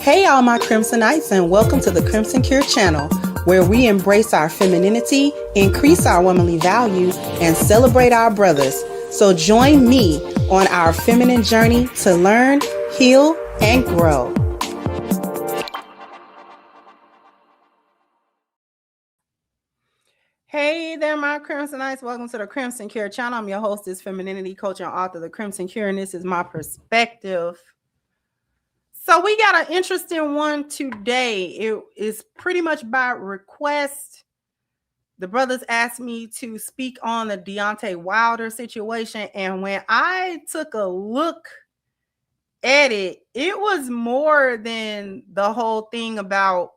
Hey, all my Crimsonites, and welcome to the Crimson Cure channel, where we embrace our femininity, increase our womanly value, and celebrate our brothers. So join me on our feminine journey to learn, heal, and grow. Hey there, my Crimsonites. Welcome to the Crimson Cure channel. I'm your hostess, femininity coach, and author of The Crimson Cure, and this is my perspective. So we got an interesting one today. It is pretty much by request. The brothers asked me to speak on the Deontay Wilder situation. And when I took a look at it, it was more than the whole thing about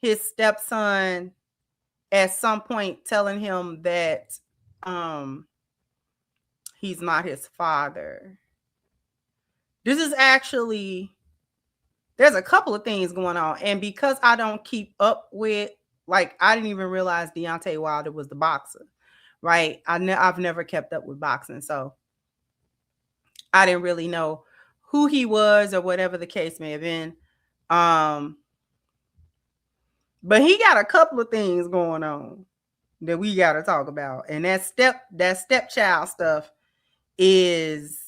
his stepson at some point telling him that he's not his father. This is actually... there's a couple of things going on. And because I don't keep up with, like, I didn't even realize Deontay Wilder was the boxer, right? I've never kept up with boxing. So I didn't really know who he was or whatever the case may have been. But he got a couple of things going on that we got to talk about. And that stepchild stuff is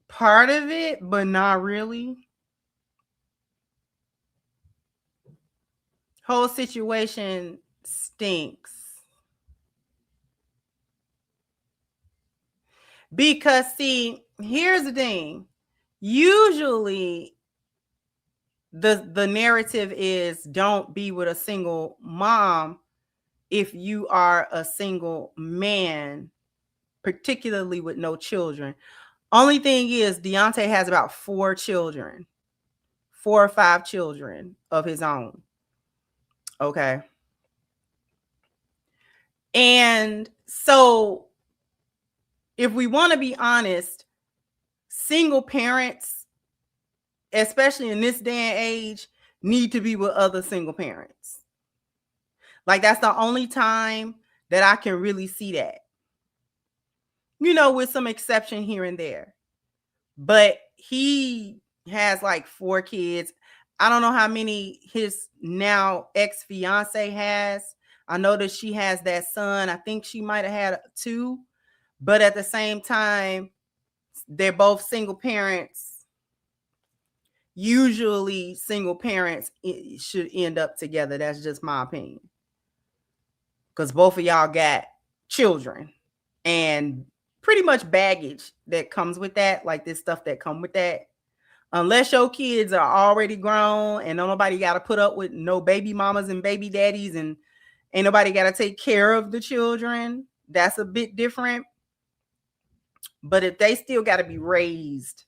part of it, but not really. Whole situation stinks. Because, see, here's the thing. Usually the narrative is don't be with a single mom if you are a single man, particularly with no children. Only thing is, Deontay has about 4 children, 4 or 5 children of his own. Okay. And so if we want to be honest, single parents, especially in this day and age, need to be with other single parents. Like, that's the only time that I can really see that. You know, with some exception here and there. But he has like 4 kids. I don't know how many his now ex-fiance has. I know that she has that son. I think she might have had 2. But at the same time, they're both single parents. Usually single parents should end up together. That's just my opinion. Because both of y'all got children and pretty much baggage that comes with that, like this stuff that come with that. Unless your kids are already grown and nobody got to put up with no baby mamas and baby daddies and ain't nobody got to take care of the children, that's a bit different. But if they still got to be raised,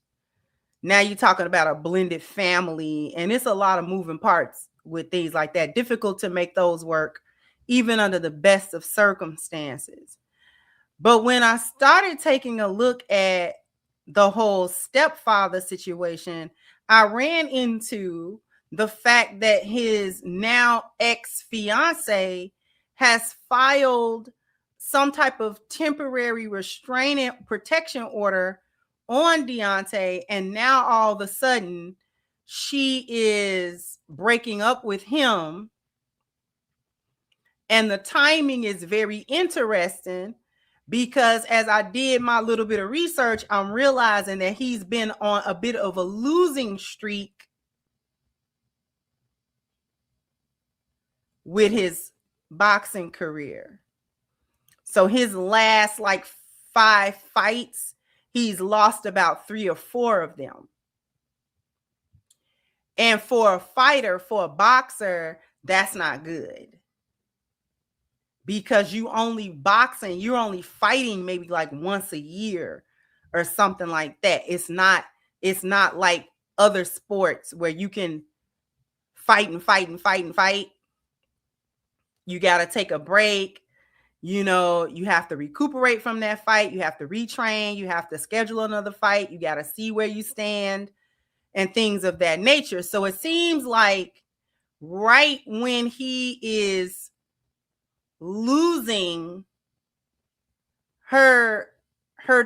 now you're talking about a blended family, and it's a lot of moving parts with things like that. Difficult to make those work, even under the best of circumstances. But when I started taking a look at the whole stepfather situation, I ran into the fact that his now ex-fiance has filed some type of temporary restraining protection order on Deontay, and now all of a sudden she is breaking up with him. And the timing is very interesting because as I did my little bit of research, I'm realizing that he's been on a bit of a losing streak with his boxing career. So his last like 5 fights, he's lost about 3 or 4 of them. And for a fighter, for a boxer, that's not good. Because you're only fighting maybe like once a year or something like that. It's not like other sports where you can fight and fight and fight and fight. You got to take a break. You know, you have to recuperate from that fight. You have to retrain. You have to schedule another fight. You got to see where you stand and things of that nature. So it seems like right when he is losing her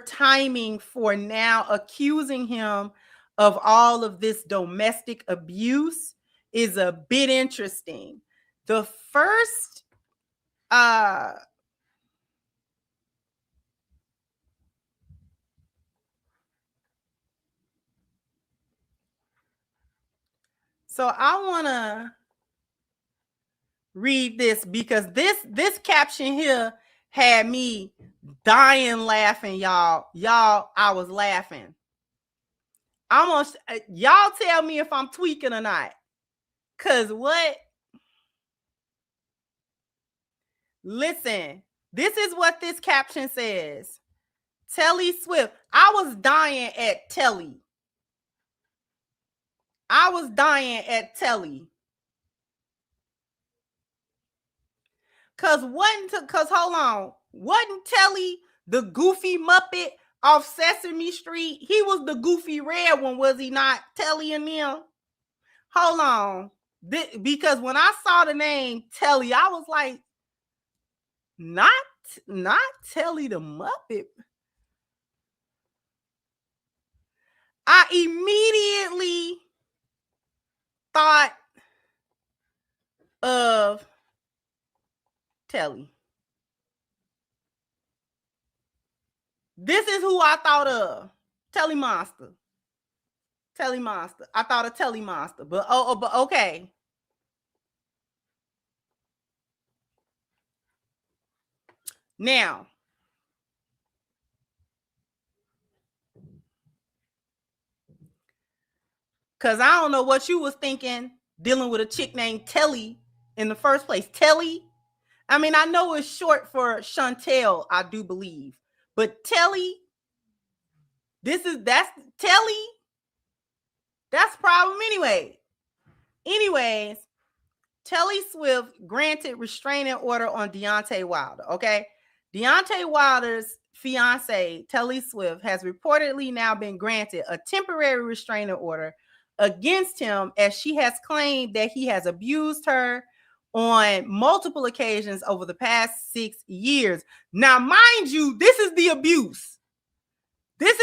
timing for now accusing him of all of this domestic abuse is a bit interesting. The first so I want to read this because this caption here had me dying laughing, y'all. I was laughing. Almost, y'all tell me if I'm tweaking or not. Cause what? Listen, this is what this caption says. Telly Swift. I was dying at Telly. Cause hold on. Wasn't Telly the goofy Muppet off Sesame Street? He was the goofy red one, was he not? Telly and them. Hold on. Because when I saw the name Telly, I was like, not Telly the Muppet. I immediately thought of Telly. This is who I thought of. Telly Monster. I thought of Telly Monster, but but okay. Now, because I don't know what you was thinking dealing with a chick named Telly in the first place. Telly? I mean, I know it's short for Chantel, I do believe. But Telly, that's Telly. That's problem anyway. Anyways, Telly Swift granted restraining order on Deontay Wilder, okay? Deontay Wilder's fiance, Telly Swift, has reportedly now been granted a temporary restraining order against him as she has claimed that he has abused her on multiple occasions over the past 6 years. Now, mind you, this is the abuse. We're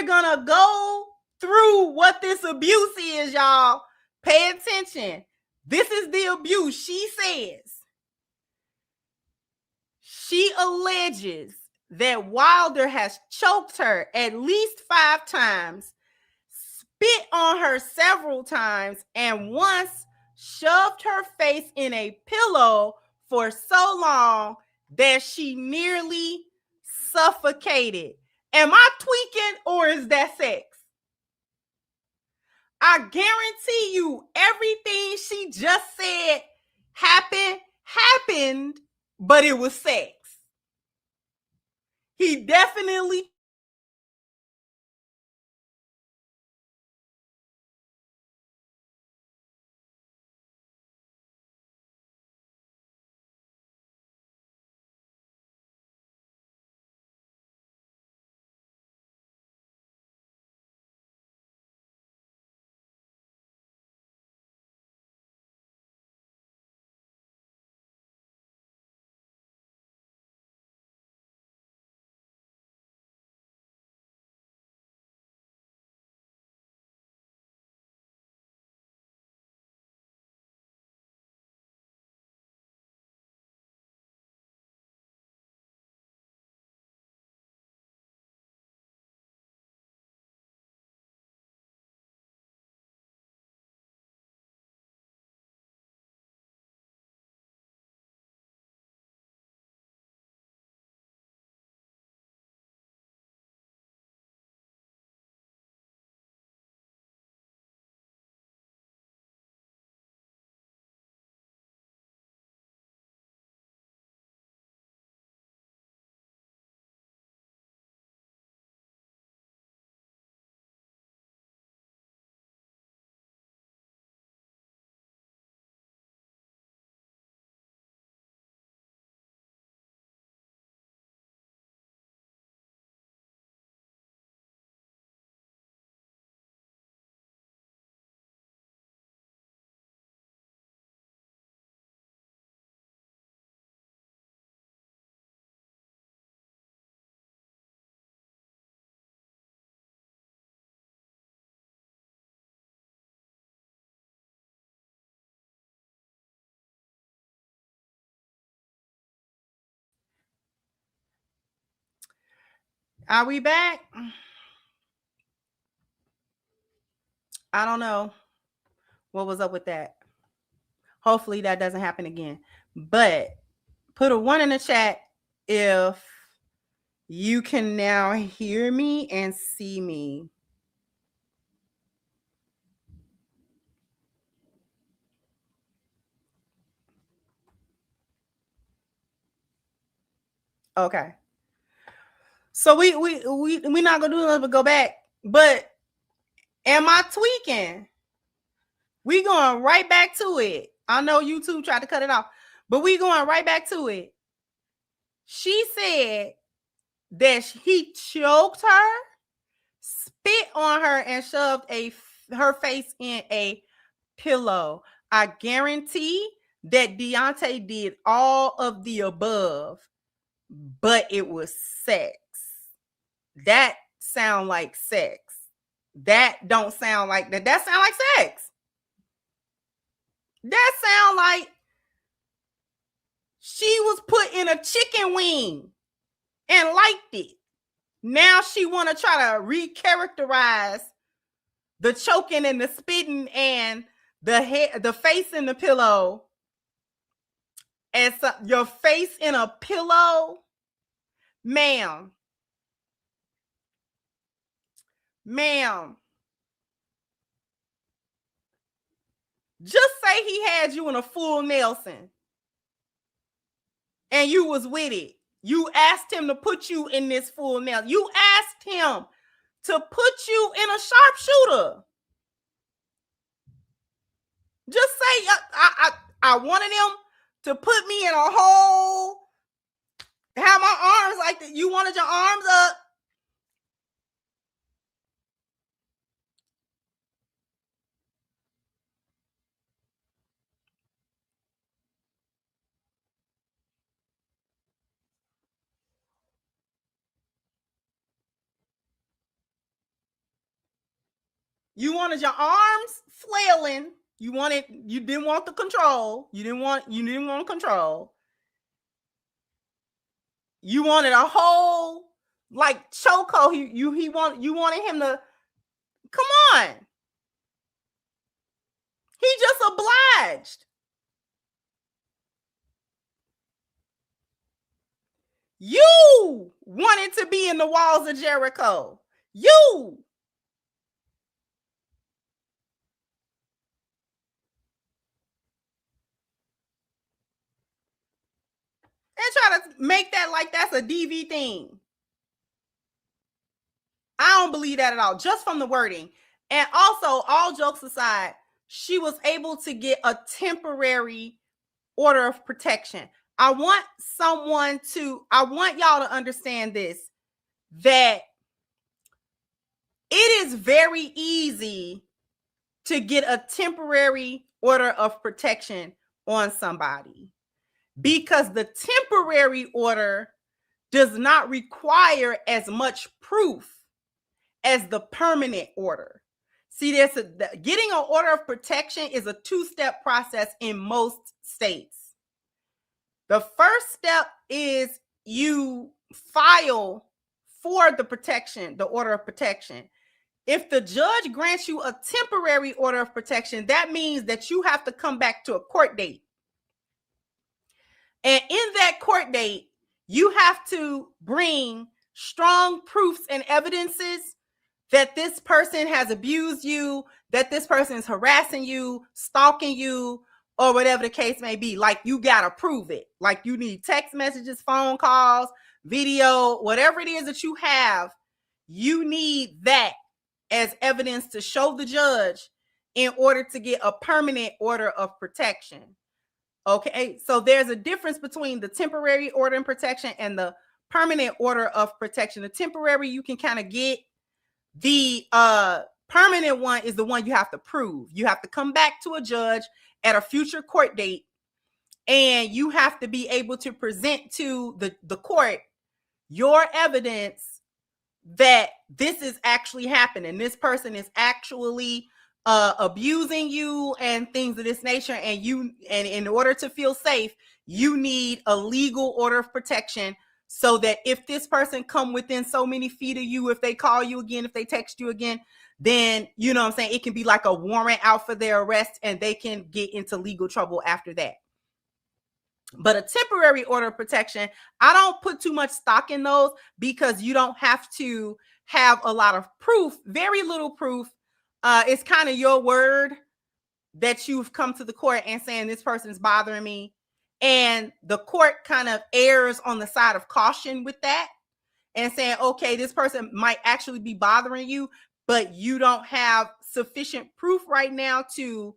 gonna go through what this abuse is, y'all. Pay attention. This is the abuse. She says, she alleges that Wilder has choked her at least 5 times, spit on her several times, and once shoved her face in a pillow for so long that she nearly suffocated. Am I tweaking or is that sex? I guarantee you everything she just said happened, but it was sex. He definitely Are we back? I don't know what was up with that. Hopefully that doesn't happen again. But put a 1 in the chat if you can now hear me and see me. Okay. So we're not gonna do nothing but go back. But am I tweaking? We going right back to it. I know YouTube tried to cut it off, but we going right back to it. She said that he choked her, spit on her, and shoved her face in a pillow. I guarantee that Deontay did all of the above, but it was sex. That sound like sex. That don't sound like that. That sound like sex. That sound like she was put in a chicken wing and liked it. Now she want to try to recharacterize the choking and the spitting and the face in the pillow as your face in a pillow. Ma'am, just say he had you in a full Nelson and you was with it. You asked him to put you in this full Nelson. You asked him to put you in a sharpshooter. Just say, I wanted him to put me in a hole, have my arms like that. You wanted your arms up. You wanted your arms flailing. You didn't want the control. You didn't want control. You wanted a whole like chokehold. You wanted him to come on. He just obliged. You wanted to be in the walls of Jericho. You. And try to make that like that's a DV thing. I don't believe that at all, just from the wording. And also, all jokes aside, she was able to get a temporary order of protection. I want y'all to understand this, that it is very easy to get a temporary order of protection on somebody because the temporary order does not require as much proof as the permanent order. See, getting an order of protection is a two-step process in most states. The first step is you file for the protection, the order of protection. If the judge grants you a temporary order of protection, that means that you have to come back to a court date. And in that court date, you have to bring strong proofs and evidences that this person has abused you, that this person is harassing you, stalking you, or whatever the case may be. Like, you got to prove it. Like, you need text messages, phone calls, video, whatever it is that you have, you need that as evidence to show the judge in order to get a permanent order of protection. Okay, so there's a difference between the temporary order of protection and the permanent order of protection. The temporary you can kind of get. The permanent one is the one you have to prove. You have to come back to a judge at a future court date, and you have to be able to present to the court your evidence that this is actually happening. This person is actually abusing you and things of this nature. And in order to feel safe, you need a legal order of protection so that if this person come within so many feet of you, if they call you again, if they text you again, then, you know what I'm saying, it can be like a warrant out for their arrest and they can get into legal trouble after that. But a temporary order of protection, I don't put too much stock in those because you don't have to have a lot of proof, very little proof. It's kind of your word that you've come to the court and saying this person is bothering me. And the court kind of errs on the side of caution with that and saying, okay, this person might actually be bothering you, but you don't have sufficient proof right now to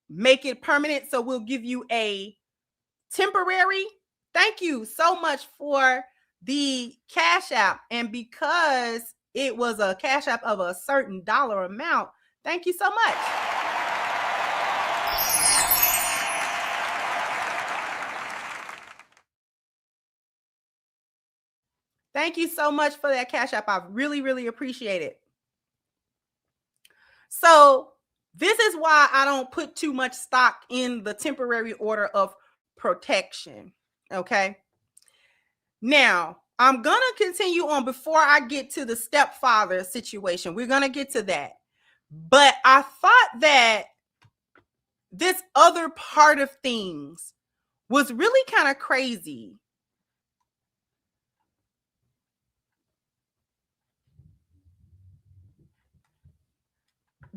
make it permanent. So we'll give you a temporary. Thank you so much for the Cash App. And because it was a Cash App of a certain dollar amount, thank you so much. Thank you so much for that Cash App. I really, really appreciate it. So this is why I don't put too much stock in the temporary order of protection. Okay. Now, I'm going to continue on before I get to the stepfather situation. We're going to get to that. But I thought that this other part of things was really kind of crazy.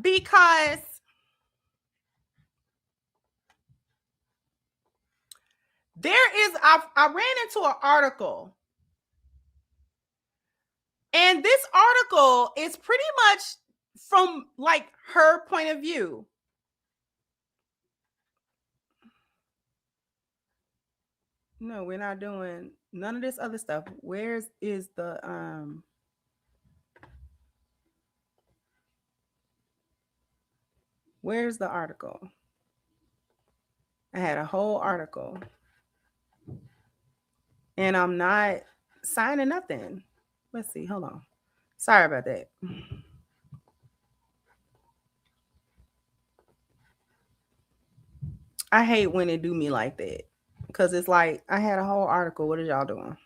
Because I ran into an article, and this article is pretty much from like her point of view. No, we're not doing none of this other stuff. Where's the article? I had a whole article. And I'm not signing nothing. Let's see. Hold on. Sorry about that. I hate when they do me like that. Because it's like, I had a whole article. What are y'all doing?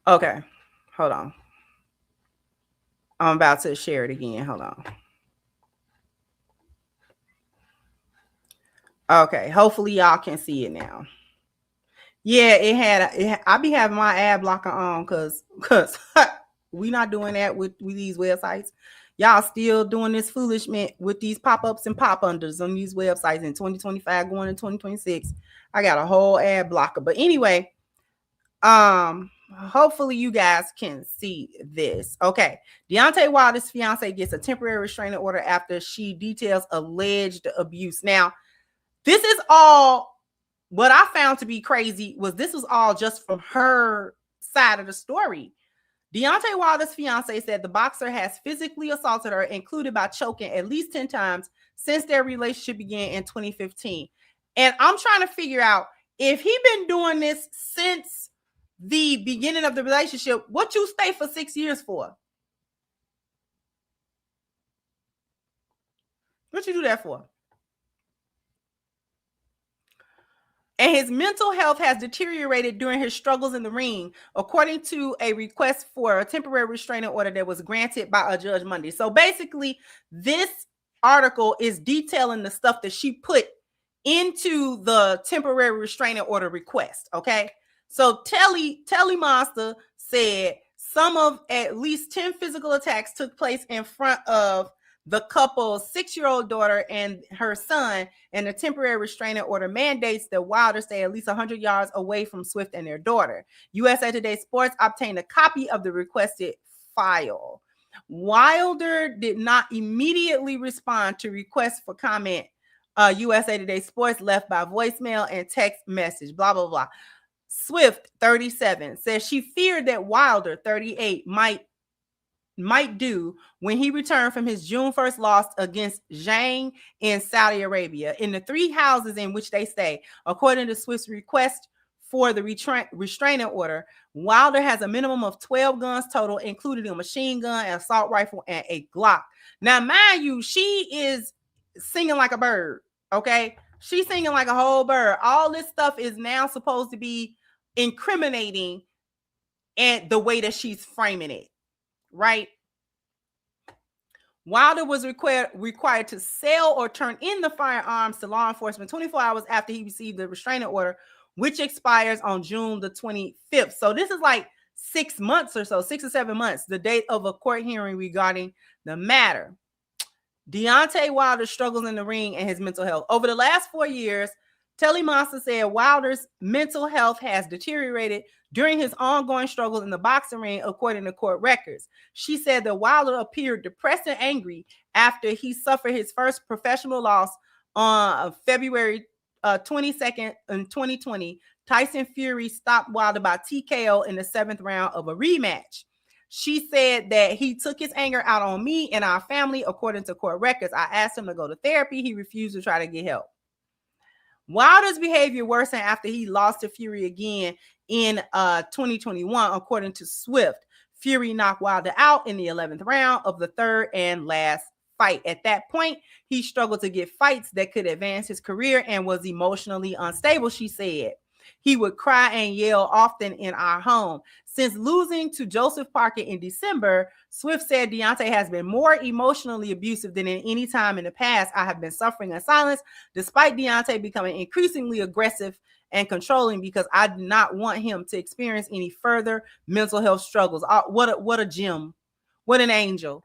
Okay. Hold on. I'm about to share it again. Hold on. Okay. Hopefully y'all can see it now. Yeah, I be having my ad blocker on because we not doing that with these websites. Y'all still doing this foolishness with these pop-ups and pop-unders on these websites in 2025 going to 2026. I got a whole ad blocker. But anyway, hopefully you guys can see this. Okay. Deontay Wilder's fiance gets a temporary restraining order after she details alleged abuse. Now, this is all what I found to be crazy was this was all just from her side of the story. Deontay Wilder's fiance said the boxer has physically assaulted her, included by choking at least 10 times since their relationship began in 2015. And I'm trying to figure out if he been doing this since the beginning of the relationship, what you stay for 6 years for? What you do that for? And his mental health has deteriorated during his struggles in the ring, according to a request for a temporary restraining order that was granted by a judge Monday. So basically, this article is detailing the stuff that she put into the temporary restraining order request. Okay. So Telly Monster said some of at least 10 physical attacks took place in front of the couple's 6-year-old daughter and her son, and the temporary restraining order mandates that Wilder stay at least 100 yards away from Swift and their daughter. USA Today Sports obtained a copy of the requested file. Wilder did not immediately respond to requests for comment. USA Today Sports left by voicemail and text message, blah, blah, blah. Swift, 37, says she feared that Wilder, 38, might might do when he returned from his June 1st loss against Zhang in Saudi Arabia. In the 3 houses in which they stay, according to Swift's request for the restraining order, Wilder has a minimum of 12 guns total, including a machine gun, an assault rifle, and a Glock. Now, mind you, she is singing like a bird, okay? She's singing like a whole bird. All this stuff is now supposed to be incriminating and the way that she's framing it, right? Wilder was required to sell or turn in the firearms to law enforcement 24 hours after he received the restraining order, which expires on June the 25th. So this is like 6 months or so, 6 or 7 months, the date of a court hearing regarding the matter. Deontay Wilder struggles in the ring and his mental health. Over the last 4 years, Telly Monster said Wilder's mental health has deteriorated during his ongoing struggles in the boxing ring, according to court records. She said that Wilder appeared depressed and angry after he suffered his first professional loss on February 22nd in 2020. Tyson Fury stopped Wilder by TKO in the 7th round of a rematch. She said that he took his anger out on me and our family, according to court records. I asked him to go to therapy. He refused to try to get help. Wilder's behavior worsened after he lost to Fury again in 2021, according to Swift. Fury knocked Wilder out in the 11th round of the 3rd and last fight. At that point, he struggled to get fights that could advance his career and was emotionally unstable, she said. He would cry and yell often in our home. Since losing to Joseph Parker in December, Swift said Deontay has been more emotionally abusive than in any time in the past. I have been suffering in silence, despite Deontay becoming increasingly aggressive and controlling, because I do not want him to experience any further mental health struggles. What a gem. What an angel.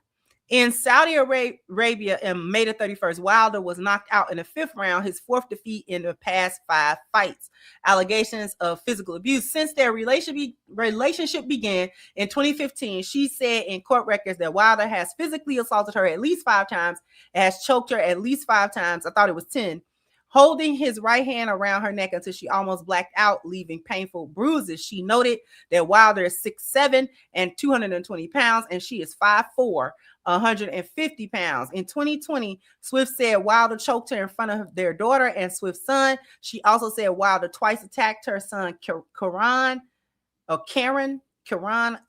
In Saudi Arabia on May the 31st, Wilder was knocked out in the 5th round, his 4th defeat in the past 5 fights. Allegations of physical abuse. Since their relationship began in 2015, she said in court records that Wilder has physically assaulted her at least 5 times, has choked her at least 5 times. I thought it was 10. Holding his right hand around her neck until she almost blacked out, leaving painful bruises. She noted that Wilder is 6'7" and 220 pounds, and she is 5'4", 150 pounds. In 2020, Swift said Wilder choked her in front of their daughter and Swift's son. She also said Wilder twice attacked her son, Karen,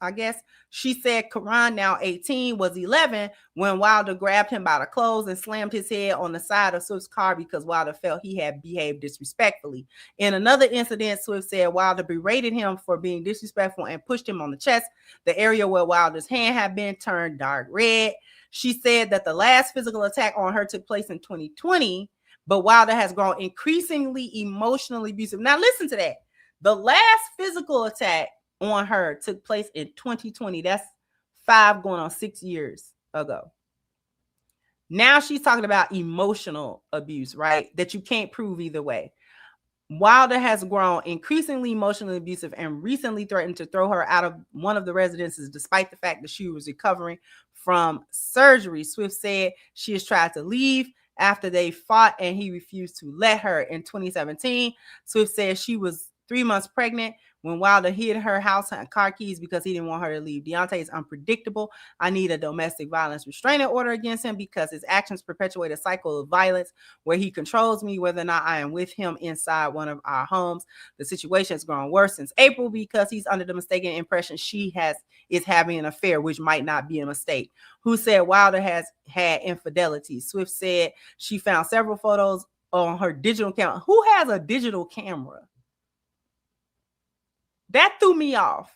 I guess. She said Karan, now 18, was 11 when Wilder grabbed him by the clothes and slammed his head on the side of Swift's car because Wilder felt he had behaved disrespectfully. In another incident, Swift said Wilder berated him for being disrespectful and pushed him on the chest, the area where Wilder's hand had been turned dark red. She said that the last physical attack on her took place in 2020, but Wilder has grown increasingly emotionally abusive. Now listen to that. The last physical attack on her took place in 2020. That's 5 going on 6 years ago. Now she's talking about emotional abuse, right? That you can't prove either way. Wilder has grown increasingly emotionally abusive and recently threatened to throw her out of one of the residences despite the fact that she was recovering from surgery. Swift said she has tried to leave after they fought and he refused to let her. In 2017, Swift said she was 3 months pregnant when Wilder hid her house and car keys because he didn't want her to leave. Deontay is unpredictable. I need a domestic violence restraining order against him because his actions perpetuate a cycle of violence where he controls me whether or not I am with him inside one of our homes. The situation has grown worse since April because he's under the mistaken impression she is having an affair, which might not be a mistake. Who said Wilder has had infidelity? Swift said she found several photos on her digital camera. Who has a digital camera? That threw me off.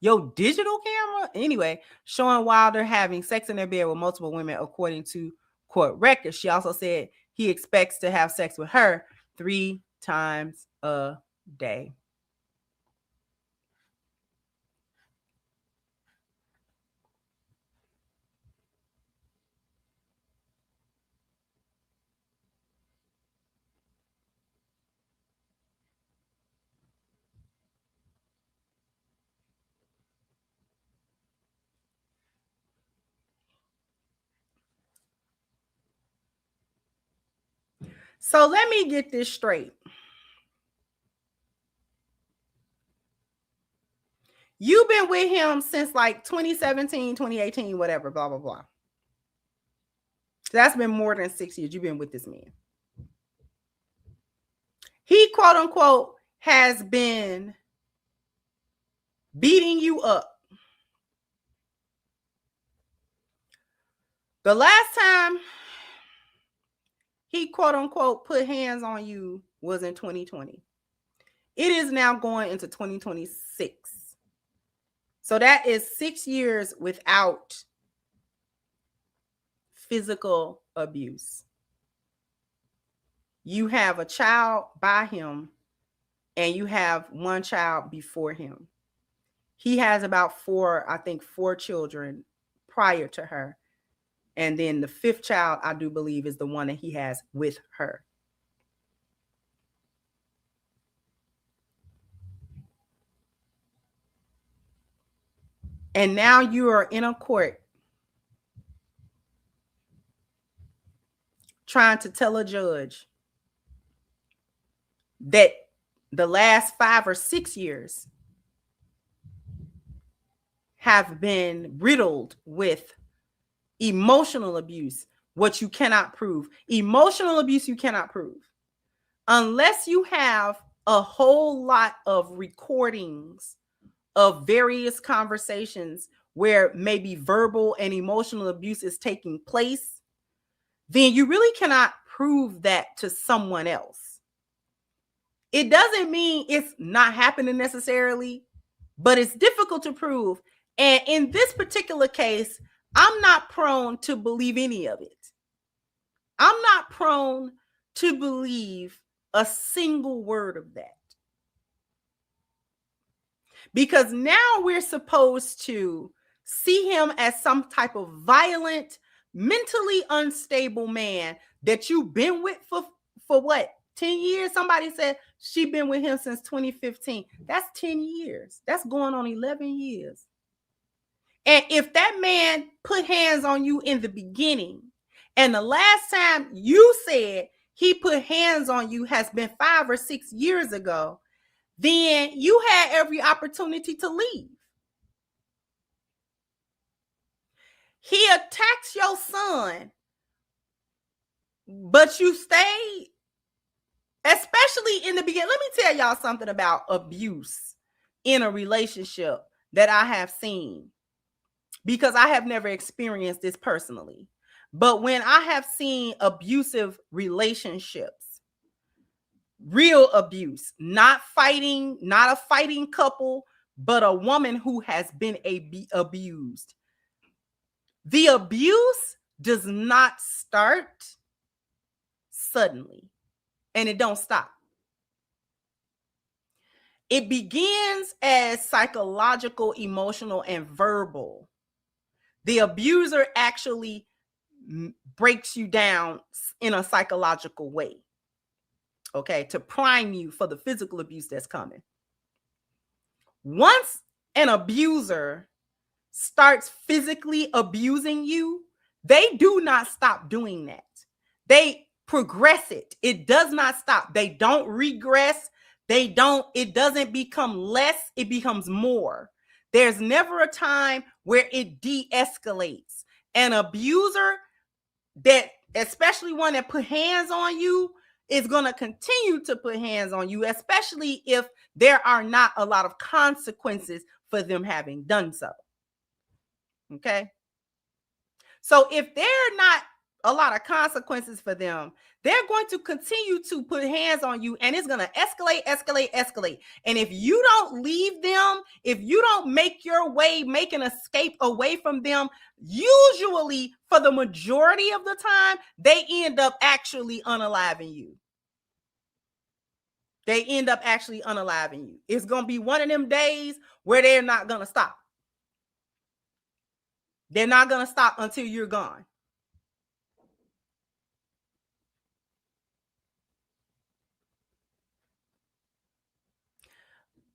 Your digital camera? Anyway, showing Wilder having sex in their bed with multiple women, according to court records. She also said he expects to have sex with her 3 times a day. So let me get this straight. You've been with him since like 2017, 2018, whatever, blah, blah, blah. That's been more than 6 years you've been with this man. He, quote unquote, has been beating you up. The last time he, quote unquote, put hands on you was in 2020. It is now going into 2026. So that is 6 years without physical abuse. You have a child by him, and you have one child before him. He has about four children prior to her. And then the fifth child, I do believe, is the one that he has with her. And now you are in a court trying to tell a judge that the last 5 or 6 years have been riddled with emotional abuse, what you cannot prove. Emotional abuse you cannot prove. Unless you have a whole lot of recordings of various conversations where maybe verbal and emotional abuse is taking place, then you really cannot prove that to someone else. It doesn't mean it's not happening necessarily, but it's difficult to prove. And in this particular case, I'm not prone to believe any of it. I'm not prone to believe a single word of that. Because now we're supposed to see him as some type of violent, mentally unstable man that you've been with for what? 10 years? Somebody said she's been with him since 2015. That's 10 years. That's going on 11 years. And if that man put hands on you in the beginning, and the last time you said he put hands on you has been 5 or 6 years ago, then you had every opportunity to leave. He attacks your son, but you stayed, especially in the beginning. Let me tell y'all something about abuse in a relationship that I have seen, because I have never experienced this personally. But when I have seen abusive relationships, real abuse, not fighting, not a fighting couple, but a woman who has been abused. The abuse does not start suddenly, and it don't stop. It begins as psychological, emotional, and verbal. The abuser actually breaks you down in a psychological way, okay, to prime you for the physical abuse that's coming. Once an abuser starts physically abusing you, they do not stop doing that. They progress it. It does not stop. They don't regress. It doesn't become less. It becomes more. There's never a time where it de-escalates. An abuser, that especially one that put hands on you, is going to continue to put hands on you, especially if there are not a lot of consequences for them having done so. Okay. So if there are not a lot of consequences for them, they're going to continue to put hands on you, and it's going to escalate. And if you don't leave them, if you don't make an escape away from them, usually for the majority of the time, they end up actually unaliving you. It's going to be one of them days where they're not going to stop. They're not going to stop until you're gone.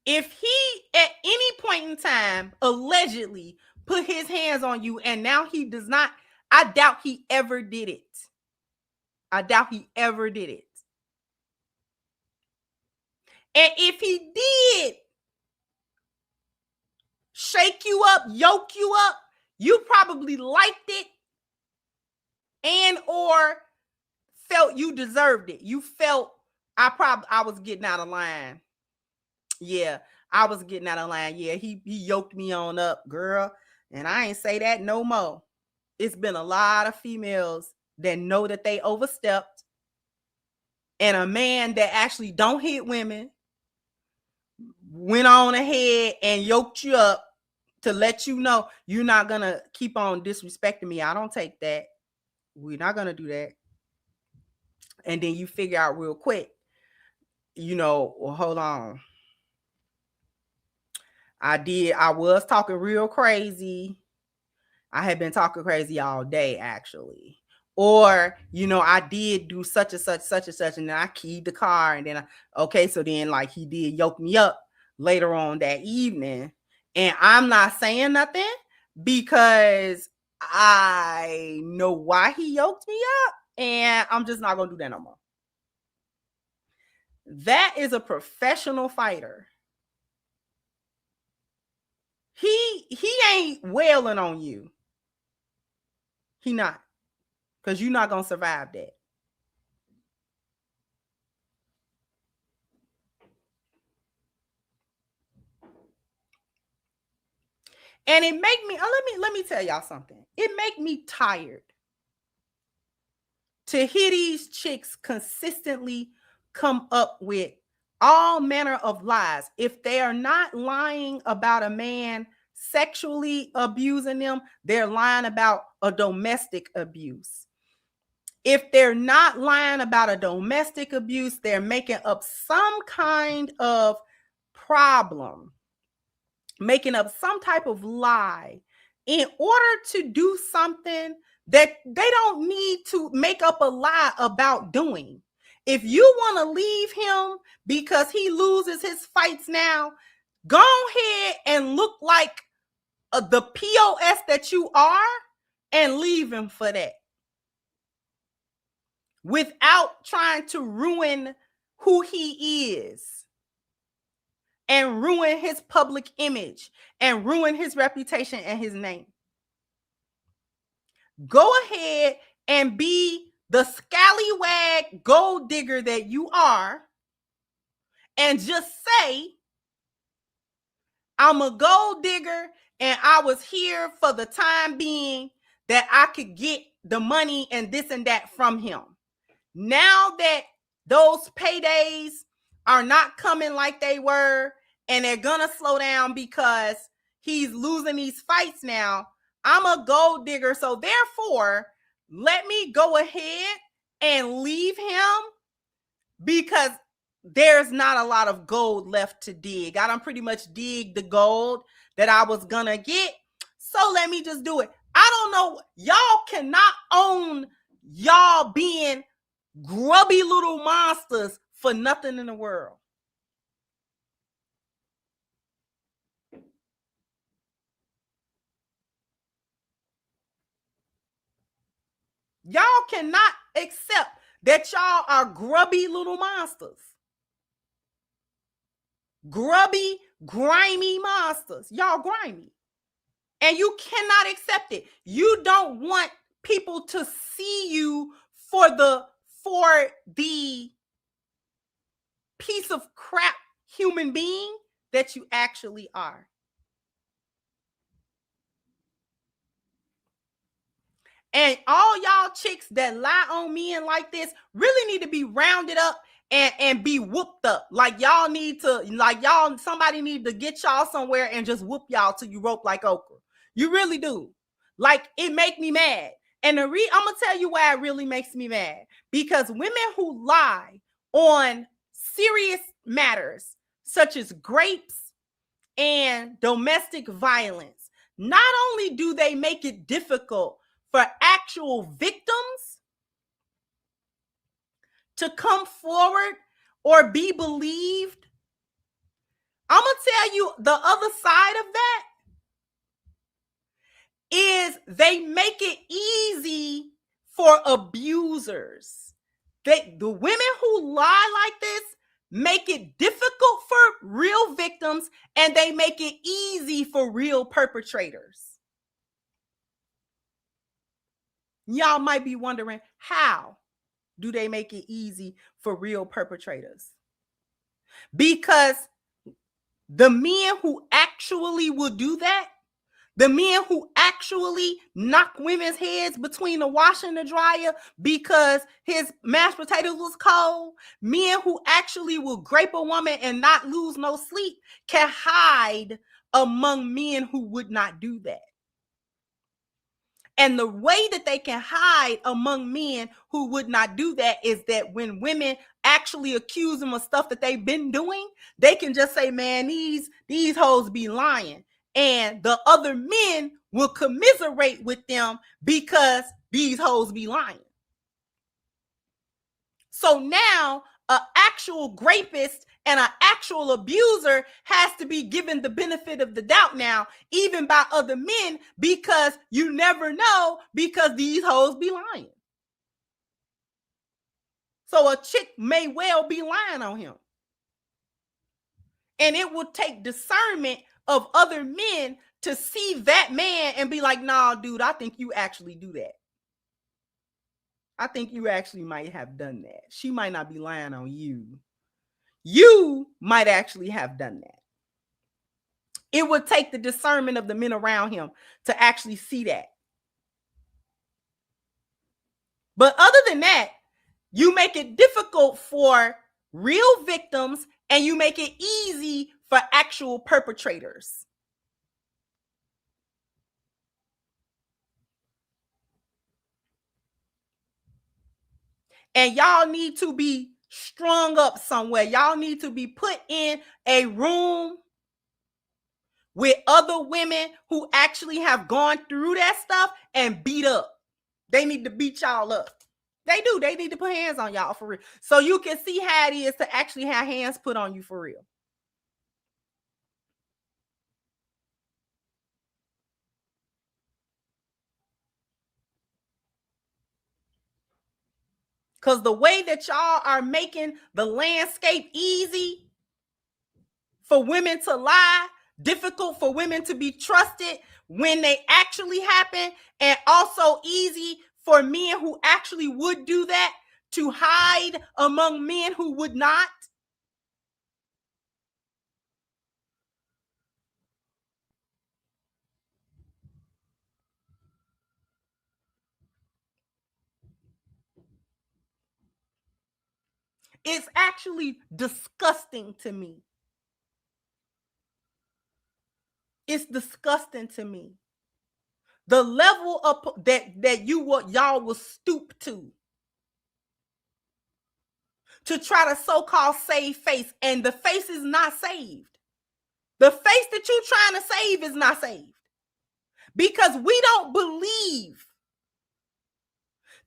If he at any point in time allegedly put his hands on you and now he does not, I doubt he ever did it. And if he did, shake you up, yoke you up, you probably liked it and or felt you deserved it. You felt I was getting out of line. Yeah, I was getting out of line. Yeah, he yoked me on up, girl. And I ain't say that no more. It's been a lot of females that know that they overstepped, and a man that actually don't hit women went on ahead and yoked you up to let you know you're not gonna keep on disrespecting me. I don't take that. We're not gonna do that. And then you figure out real quick, well, hold on. I was talking real crazy. I had been talking crazy all day, actually. Or, I did do such and such, and then I keyed the car, and then so then like he did yoke me up later on that evening. And I'm not saying nothing because I know why he yoked me up, and I'm just not gonna do that no more. That is a professional fighter. He ain't wailing on you. He not. Because you're not going to survive that. And it make me, let me tell y'all something. It make me tired to hear these chicks consistently come up with all manner of lies. If they are not lying about a man sexually abusing them, they're lying about a domestic abuse. If they're not lying about a domestic abuse, they're making up some kind of problem, making up some type of lie in order to do something that they don't need to make up a lie about doing. If you want to leave him because he loses his fights now, go ahead and look like the POS that you are and leave him for that, without trying to ruin who he is and ruin his public image and ruin his reputation and his name. Go ahead and be the scallywag gold digger that you are and just say, I'm a gold digger and I was here for the time being that I could get the money and this and that from him. Now that those paydays are not coming like they were, and they're gonna slow down because he's losing these fights now, I'm a gold digger, so therefore let me go ahead and leave him because there's not a lot of gold left to dig. I done pretty much dig the gold that I was gonna get, so let me just do it. I don't know, y'all cannot own y'all being grubby little monsters for nothing in the world. Y'all cannot accept that y'all are grubby little monsters. Grubby, grimy monsters. Y'all grimy. And you cannot accept it. You don't want people to see you for the piece of crap human being that you actually are. And all y'all chicks that lie on men like this really need to be rounded up and be whooped up. Like y'all need to, somebody need to get y'all somewhere and just whoop y'all till you rope like okra. You really do. Like, it make me mad. And I'm going to tell you why it really makes me mad. Because women who lie on serious matters, such as grapes and domestic violence, not only do they make it difficult for actual victims to come forward or be believed, I'm going to tell you the other side of that is they make it easy for abusers. The women who lie like this make it difficult for real victims and they make it easy for real perpetrators. Y'all might be wondering, how do they make it easy for real perpetrators? Because the men who actually will do that, the men who actually knock women's heads between the washer and the dryer because his mashed potatoes was cold, men who actually will grape a woman and not lose no sleep, can hide among men who would not do that. And the way that they can hide among men who would not do that is that when women actually accuse them of stuff that they've been doing, they can just say, man, these hoes be lying. And the other men will commiserate with them because these hoes be lying. So now an actual rapist and an actual abuser has to be given the benefit of the doubt now, even by other men, because you never know, because these hoes be lying. So a chick may well be lying on him. And it will take discernment of other men to see that man and be like, nah, dude, I think you actually do that. I think you actually might have done that. She might not be lying on you. You might actually have done that. It would take the discernment of the men around him to actually see that. But other than that, you make it difficult for real victims and you make it easy for actual perpetrators. And y'all need to be strung up somewhere. Y'all need to be put in a room with other women who actually have gone through that stuff and beat up. They need to beat y'all up. They do. They need to put hands on y'all for real. So you can see how it is to actually have hands put on you for real. Because the way that y'all are making the landscape easy for women to lie, difficult for women to be trusted when they actually happen, and also easy for men who actually would do that to hide among men who would not. It's actually disgusting to me. It's disgusting to me. The level of that y'all will stoop to try to so-called save face, and the face is not saved. The face that you're trying to save is not saved. Because we don't believe.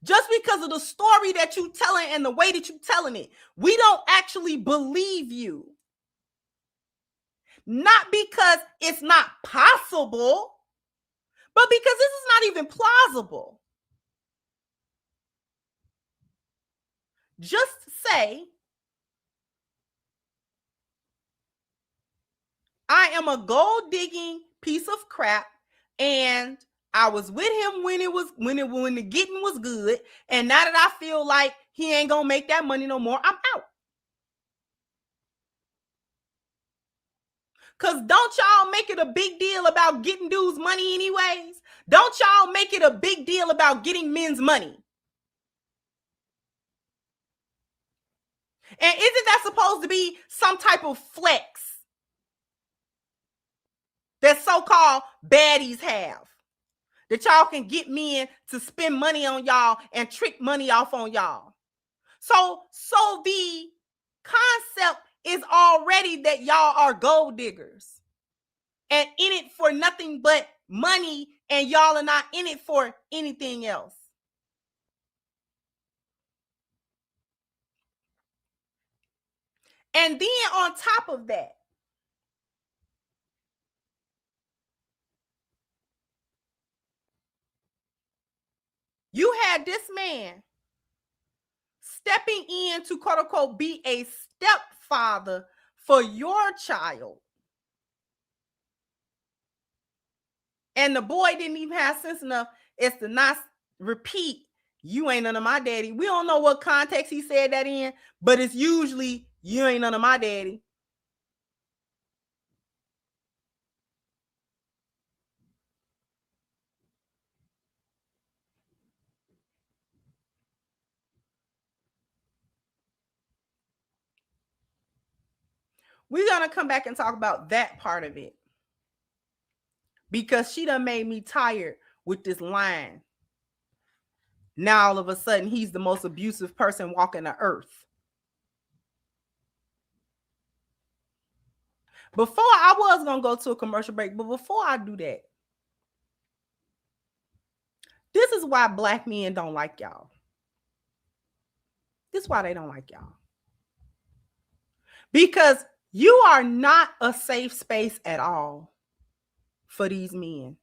Just because of the story that you're telling and the way that you're telling it, we don't actually believe you. Not because it's not possible, but because this is not even plausible. Just say, I am a gold digging piece of crap, and I was with him when the getting was good, and now that I feel like he ain't gonna make that money no more, I'm out. Because don't y'all make it a big deal about getting dudes money anyways? Don't y'all make it a big deal about getting men's money? And isn't that supposed to be some type of flex that so-called baddies have? That y'all can get men to spend money on y'all and trick money off on y'all. So the concept is already that y'all are gold diggers and in it for nothing but money, and y'all are not in it for anything else. And then on top of that, you had this man stepping in to quote unquote be a father for your child. And the boy didn't even have sense enough as to not repeat, you ain't none of my daddy. We don't know what context he said that in, but it's usually, you ain't none of my daddy. We're going to come back and talk about that part of it, because she done made me tired with this line. Now all of a sudden he's the most abusive person walking the earth. Before, I was going to go to a commercial break, but before I do that, this is why black men don't like y'all. This is why they don't like y'all. Because you are not a safe space at all for these men.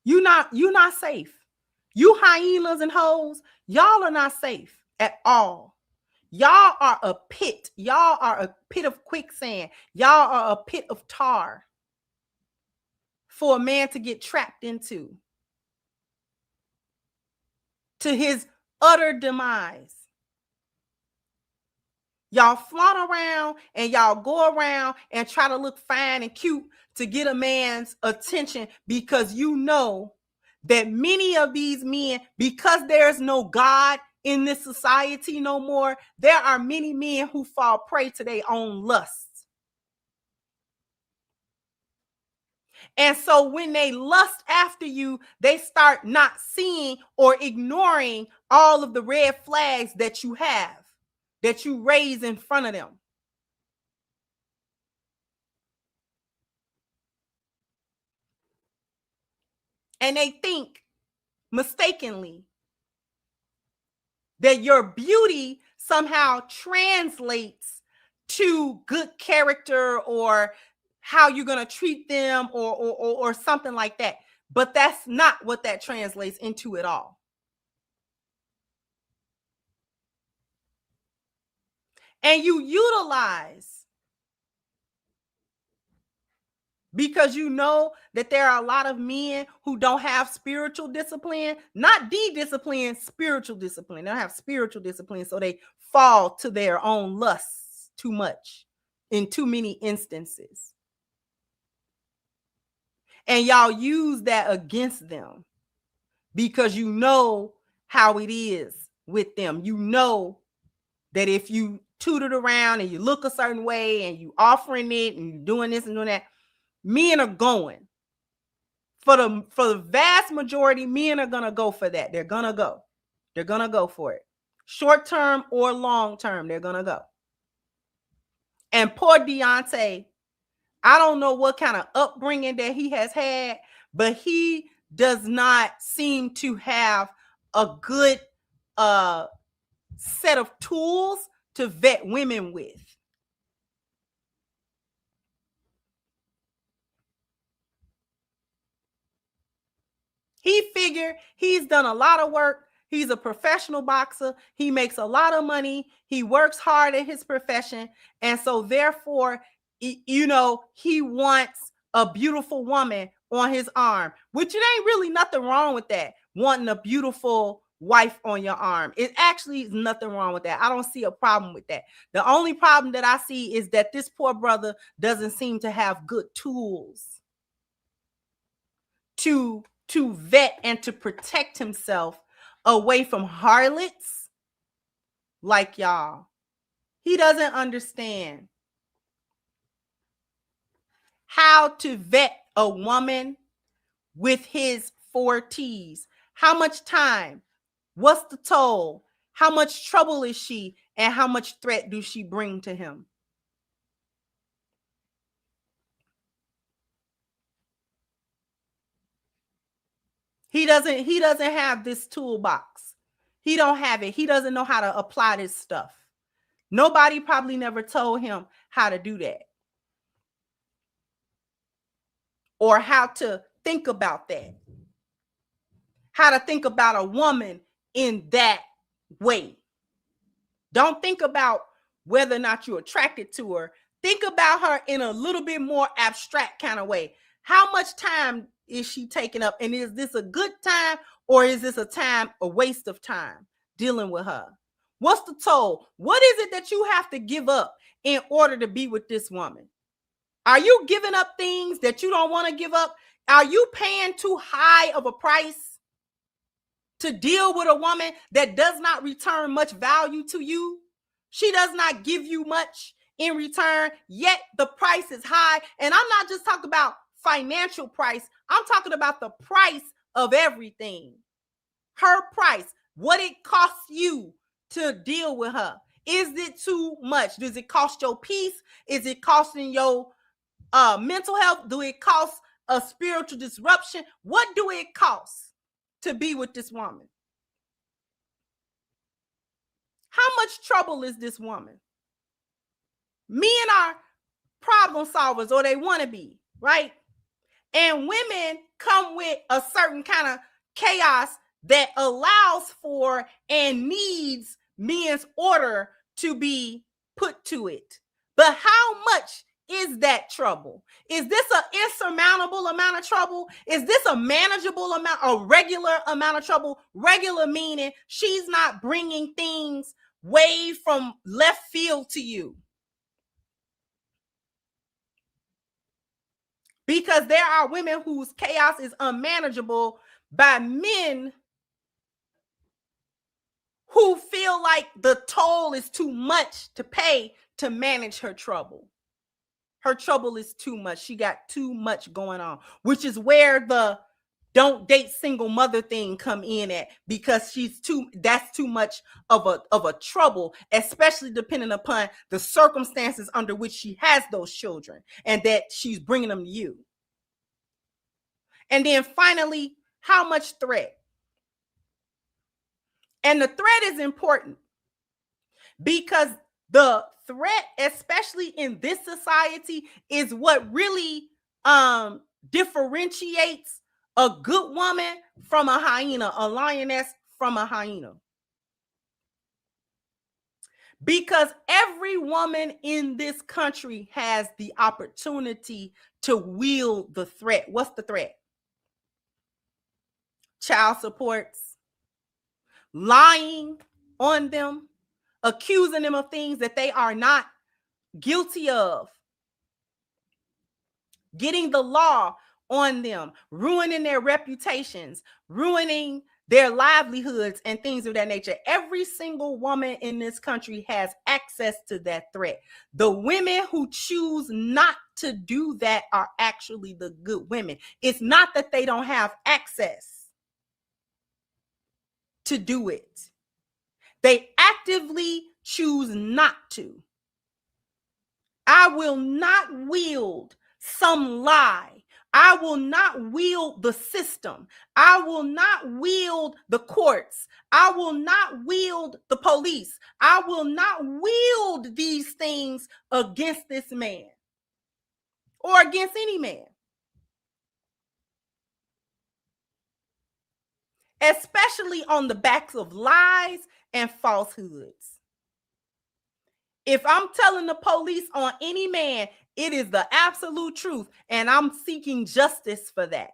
You're not safe. You hyenas and hoes, y'all are not safe at all. Y'all are a pit. Y'all are a pit of quicksand. Y'all are a pit of tar for a man to get trapped into, to his utter demise. Y'all flaunt around and y'all go around and try to look fine and cute to get a man's attention, because you know that many of these men, because there's no God in this society no more, there are many men who fall prey to their own lusts. And so when they lust after you, they start not seeing or ignoring all of the red flags that you have, that you raise in front of them. And they think mistakenly that your beauty somehow translates to good character or how you're going to treat them or something like that. But that's not what that translates into at all. And you utilize, because you know that there are a lot of men who don't have spiritual discipline, not discipline, spiritual discipline. They don't have spiritual discipline, so they fall to their own lusts too much in too many instances. And y'all use that against them because you know how it is with them. You know that if you toot it around and you look a certain way and you offering it and you doing this and doing that, men are going. For the vast majority, men are gonna go for that. They're gonna go. They're gonna go for it. Short term or long term, they're gonna go. And poor Deontay, I don't know what kind of upbringing that he has had, but he does not seem to have a good set of tools to vet women with. He figured he's done a lot of work. He's a professional boxer. He makes a lot of money. He works hard at his profession. And so therefore, you know, he wants a beautiful woman on his arm, which it ain't really nothing wrong with that. Wanting a beautiful wife on your arm. It actually is nothing wrong with that. I don't see a problem with that. The only problem that I see is that this poor brother doesn't seem to have good tools to vet and to protect himself away from harlots like y'all. He doesn't understand how to vet a woman with his 4 T's. How much time? What's the toll? How much trouble is she? And how much threat do she bring to him? He doesn't have this toolbox. He don't have it. He doesn't know how to apply this stuff. Nobody probably never told him how to do that, or how to think about that, how to think about a woman in that way. Don't think about whether or not you're attracted to her. Think about her in a little bit more abstract kind of way. How much time is she taking up? And is this a good time, or is this a waste of time dealing with her? What's the toll? What is it that you have to give up in order to be with this woman? Are you giving up things that you don't want to give up? Are you paying too high of a price to deal with a woman that does not return much value to you? She does not give you much in return, yet the price is high. And I'm not just talking about financial price. I'm talking about the price of everything. Her price, what it costs you to deal with her. Is it too much? Does it cost your peace? Is it costing your mental health? Do it cost a spiritual disruption? What do it cost to be with this woman? How much trouble is this woman? Men are problem solvers, or they want to be, right? And women come with a certain kind of chaos that allows for and needs men's order to be put to it. But how much is that trouble? Is this an insurmountable amount of trouble? Is this a manageable amount, a regular amount of trouble? Regular meaning she's not bringing things way from left field to you. Because there are women whose chaos is unmanageable by men who feel like the toll is too much to pay to manage her trouble. Her trouble is too much. She got too much going on, which is where the don't date single mother thing come in at, because that's too much of a trouble, especially depending upon the circumstances under which she has those children and that she's bringing them to you. And then finally, how much threat? And the threat is important because the threat, especially in this society, is what really differentiates a good woman from a hyena, a lioness from a hyena. Because every woman in this country has the opportunity to wield the threat. What's the threat? Child supports, lying on them, accusing them of things that they are not guilty of, getting the law on them, ruining their reputations, ruining their livelihoods and things of that nature. Every single woman in this country has access to that threat. The women who choose not to do that are actually the good women. It's not that they don't have access to do it. They actively choose not to. I will not wield some lie. I will not wield the system. I will not wield the courts. I will not wield the police. I will not wield these things against this man or against any man. Especially on the backs of lies and falsehoods. If I'm telling the police on any man, it is the absolute truth, and I'm seeking justice for that,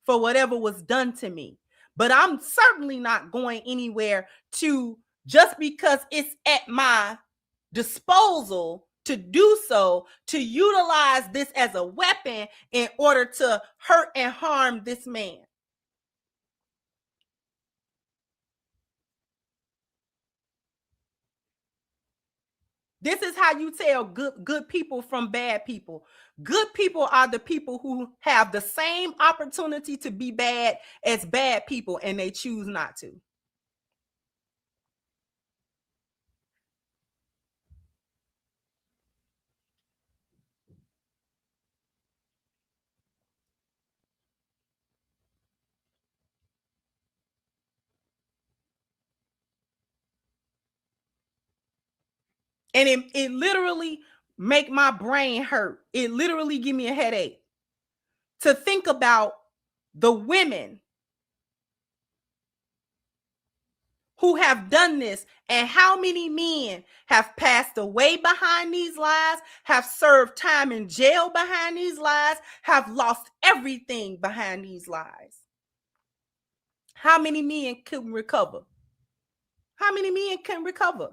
for whatever was done to me. But I'm certainly not going anywhere to, just because it's at my disposal to do so, to utilize this as a weapon in order to hurt and harm this man. This is how you tell good people from bad people. Good people are the people who have the same opportunity to be bad as bad people, and they choose not to. And it literally make my brain hurt. It literally give me a headache to think about the women who have done this, and how many men have passed away behind these lies, have served time in jail behind these lies, have lost everything behind these lies. How many men can recover? How many men can recover?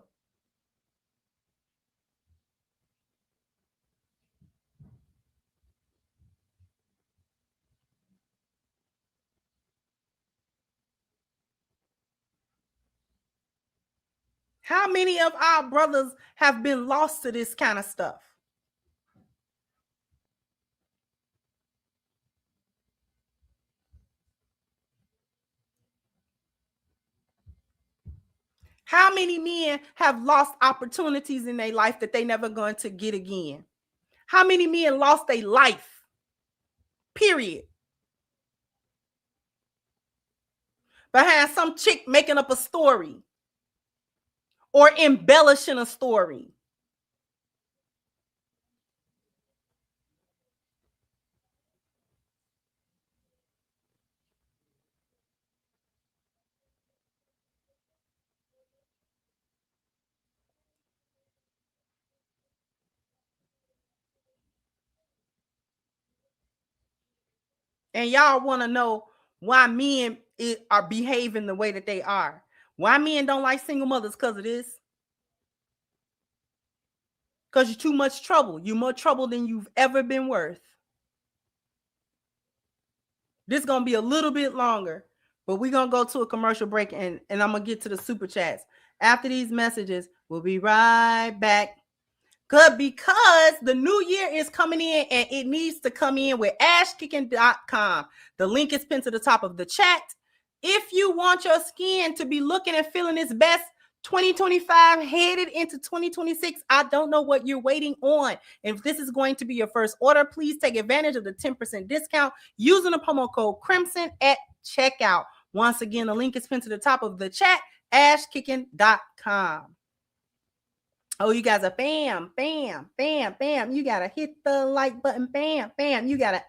How many of our brothers have been lost to this kind of stuff? How many men have lost opportunities in their life that they never going to get again? How many men lost their life? Period. Behind some chick making up a story or embellishing a story. And y'all want to know why men are behaving the way that they are. Why men don't like single mothers? Because of this. Because you're too much trouble. You're more trouble than you've ever been worth. This is going to be a little bit longer, but we're going to go to a commercial break, and I'm going to get to the super chats. After these messages, we'll be right back. Good, because the new year is coming in, and it needs to come in with ashkicking.com. The link is pinned to the top of the chat. If you want your skin to be looking and feeling its best, 2025 headed into 2026, I don't know what you're waiting on. And if this is going to be your first order, please take advantage of the 10% discount using the promo code Crimson at checkout. Once again, the link is pinned to the top of the chat, ashkicking.com. Oh, you guys are bam, bam, bam, bam. You gotta hit the like button, bam, bam. You gotta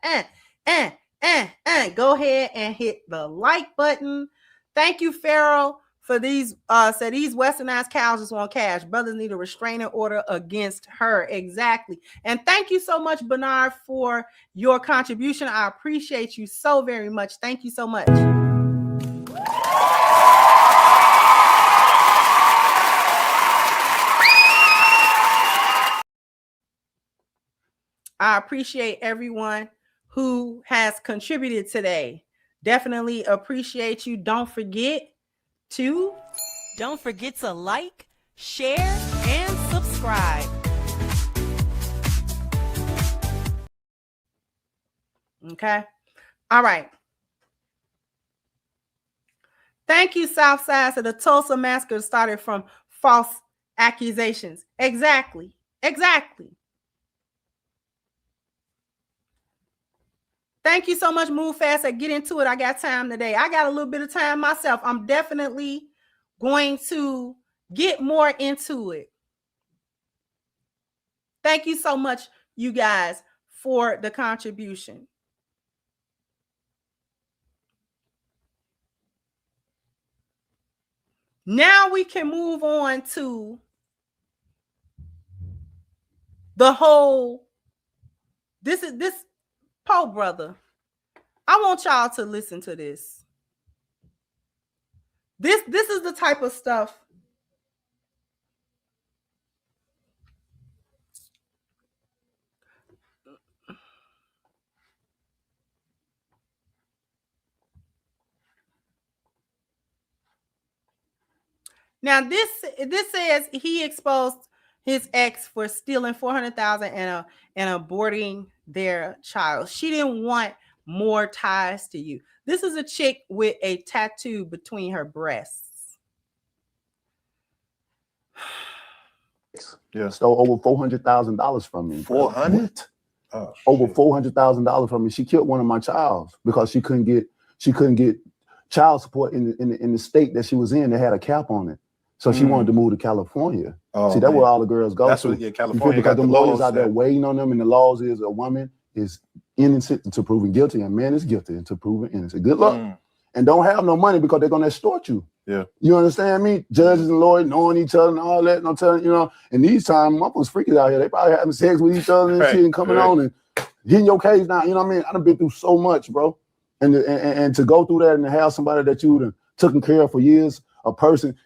go ahead and hit the like button. Thank you, Pharaoh, for these. Said these westernized cows just want cash. Brothers need a restraining order against her. Exactly. And thank you so much, Bernard, for your contribution. I appreciate you so very much. Thank you so much. I appreciate everyone who has contributed today. Definitely appreciate you. Don't forget to like, share, and subscribe. Okay. All right. Thank you, Southside. So the Tulsa massacre started from false accusations. Exactly. Thank you so much, Move Fast. I get into it. I got time today. I got a little bit of time myself. I'm definitely going to get more into it. Thank you so much, you guys, for the contribution. Now we can move on to the whole, this Poe brother. I want y'all to listen to this. This is the type of stuff Now this says he exposed his ex for stealing $400,000 and aborting their child. She didn't want more ties to you. This is a chick with a tattoo between her breasts. Yeah, stole over $400,000 from me. 400? Oh, over $400,000 from me. She killed one of my childs because she couldn't get child support in the state that she was in. They had a cap on it. So she wanted to move to California. Oh, see, that's where all the girls go. That's to. what, yeah, California because got the the lawyers laws out there waiting on them, and the laws is a woman is innocent until proven guilty, and man is guilty until proven innocent. Good luck. and don't have no money because they're gonna extort you. Yeah. You understand me? Judges and lawyers knowing each other and all that, and I'm telling you, and these times, motherfuckers freaking out here. They probably having sex with each other and shit and coming on and hitting your case now. You know what I mean? I done been through so much, bro. And to go through that and to have somebody that you done taken care of for years,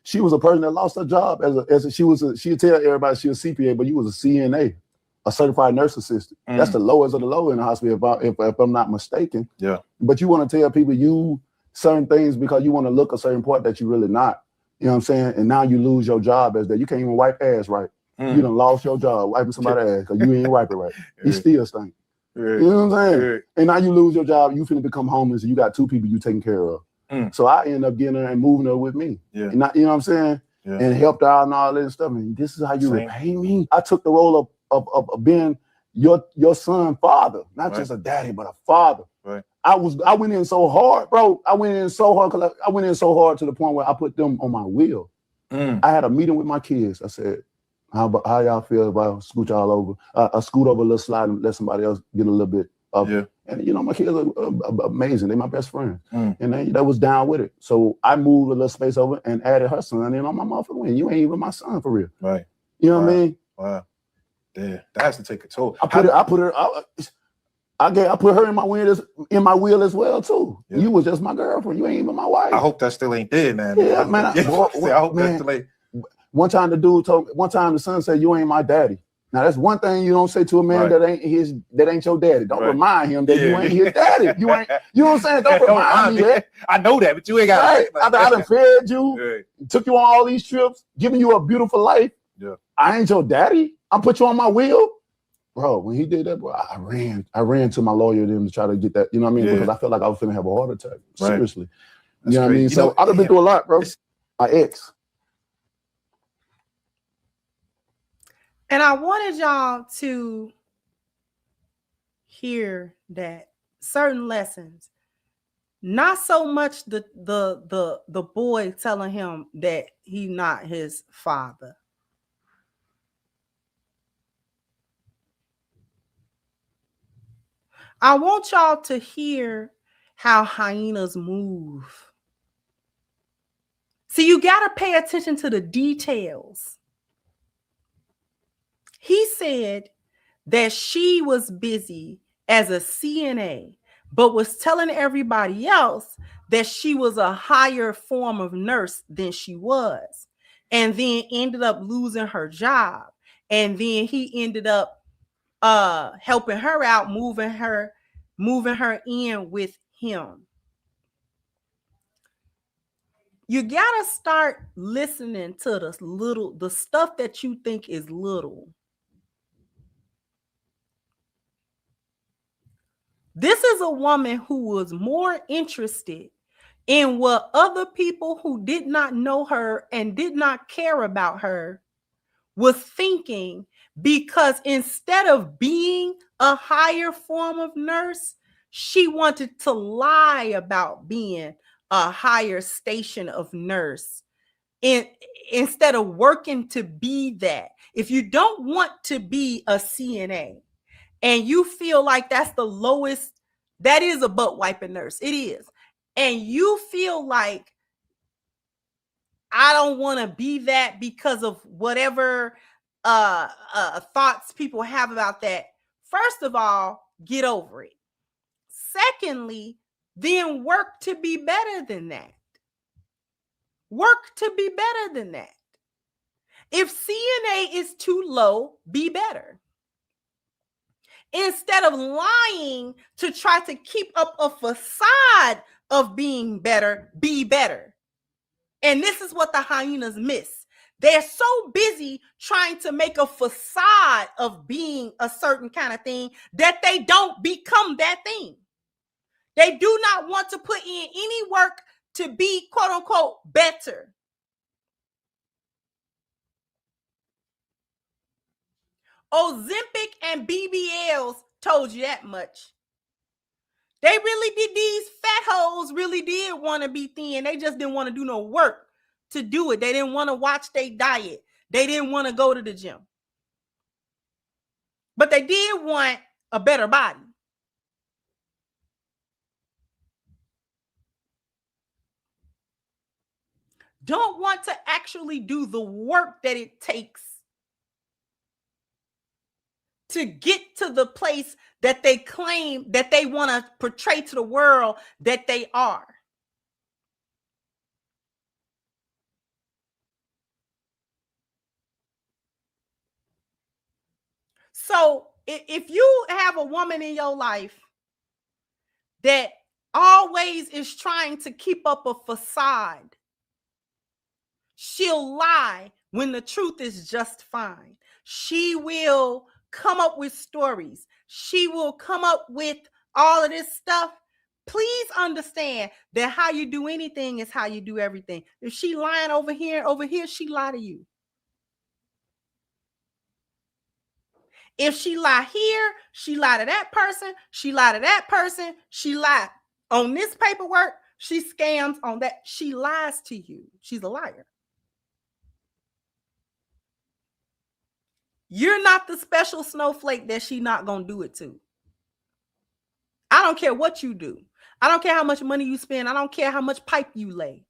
she was a person that lost her job she'd tell everybody she was CPA, but you was a CNA, a certified nurse assistant. That's the lowest of the low in the hospital, if I'm not mistaken. Yeah. But you want to tell people you certain things because you want to look a certain part that you really not. You know what I'm saying? And now you lose your job as that. You can't even wipe ass right. You done lost your job wiping somebody's ass because you ain't wipe it right. He still stink. You know what I'm saying? And now you lose your job. You finna become homeless and you got 2 people you taking care of. So I end up getting her and moving her with me. Yeah. And you know what I'm saying? Yeah. And helped her out and all that stuff. And this is how you repay me. I took the role of being your son father, not just a daddy, but a father. Right. I went in so hard, bro. I went in so hard to the point where I put them on my wheel. I had a meeting with my kids. I said, how y'all feel if I scoot y'all over? I scoot over a little slide and let somebody else get a little bit of it. And my kids are amazing. They're my best friends. And they was down with it. So I moved a little space over and added her son in on my motherfucking win. You ain't even my son for real. Right. You know what I mean? Wow. Yeah, that has to take a toll. I put her in my wheel as well too. Yeah. You was just my girlfriend. You ain't even my wife. I hope that still ain't dead, man. Yeah, man. I hope that still ain't. One time the son said, "You ain't my daddy." Now that's one thing you don't say to a man that ain't your daddy. Don't remind him that you ain't his daddy. You ain't. You know what I'm saying? Don't remind me that. I know that, but you ain't got. Right. I done fed you, took you on all these trips, giving you a beautiful life. Yeah. I ain't your daddy. I put you on my wheel. Bro, when he did that, bro, I ran to my lawyer to try to get that, you know what I mean? Because I felt like I was finna have a heart attack. Seriously. You know what I mean? So I've been through a lot, bro. My ex. And I wanted y'all to hear that certain lessons, not so much the boy telling him that he's not his father. I want y'all to hear how hyenas move. See, you got to pay attention to the details. He said that she was busy as a CNA, but was telling everybody else that she was a higher form of nurse than she was, and then ended up losing her job. And then he ended up helping her out, moving her in with him. You gotta start listening to the stuff that you think is little. This is a woman who was more interested in what other people who did not know her and did not care about her was thinking, because instead of being a higher form of nurse, she wanted to lie about being a higher station of nurse instead of working to be that. If you don't want to be a CNA and you feel like that's the lowest, that is a butt wiping nurse. It is. And you feel like, I don't want to be that because of whatever thoughts people have about that. First of all, get over it. Secondly, then work to be better than that. Work to be better than that. If CNA is too low, be better. Instead of lying to try to keep up a facade of being better, be better. And this is what the hyenas miss. They're so busy trying to make a facade of being a certain kind of thing that they don't become that thing. They do not want to put in any work to be, quote unquote, better. Ozempic and BBLs told you that much. They really did, these fat hoes really did want to be thin. They just didn't want to do no work to do it. They didn't want to watch their diet. They didn't want to go to the gym. But they did want a better body. don't want to actually do the work that it takes to get to the place that they claim that they want to portray to the world that they are. So if you have a woman in your life that always is trying to keep up a facade, she'll lie when the truth is just fine. She will come up with stories. She will come up with all of this stuff. Please understand that how you do anything is how you do everything. If she lying over here, she lie to you. If she lie here, she lie to that person, she lie to that person, she lie on this paperwork, she scams on that. She lies to you. She's a liar. You're not the special snowflake that she not going to do it to. I don't care what you do. I don't care how much money you spend. I don't care how much pipe you lay.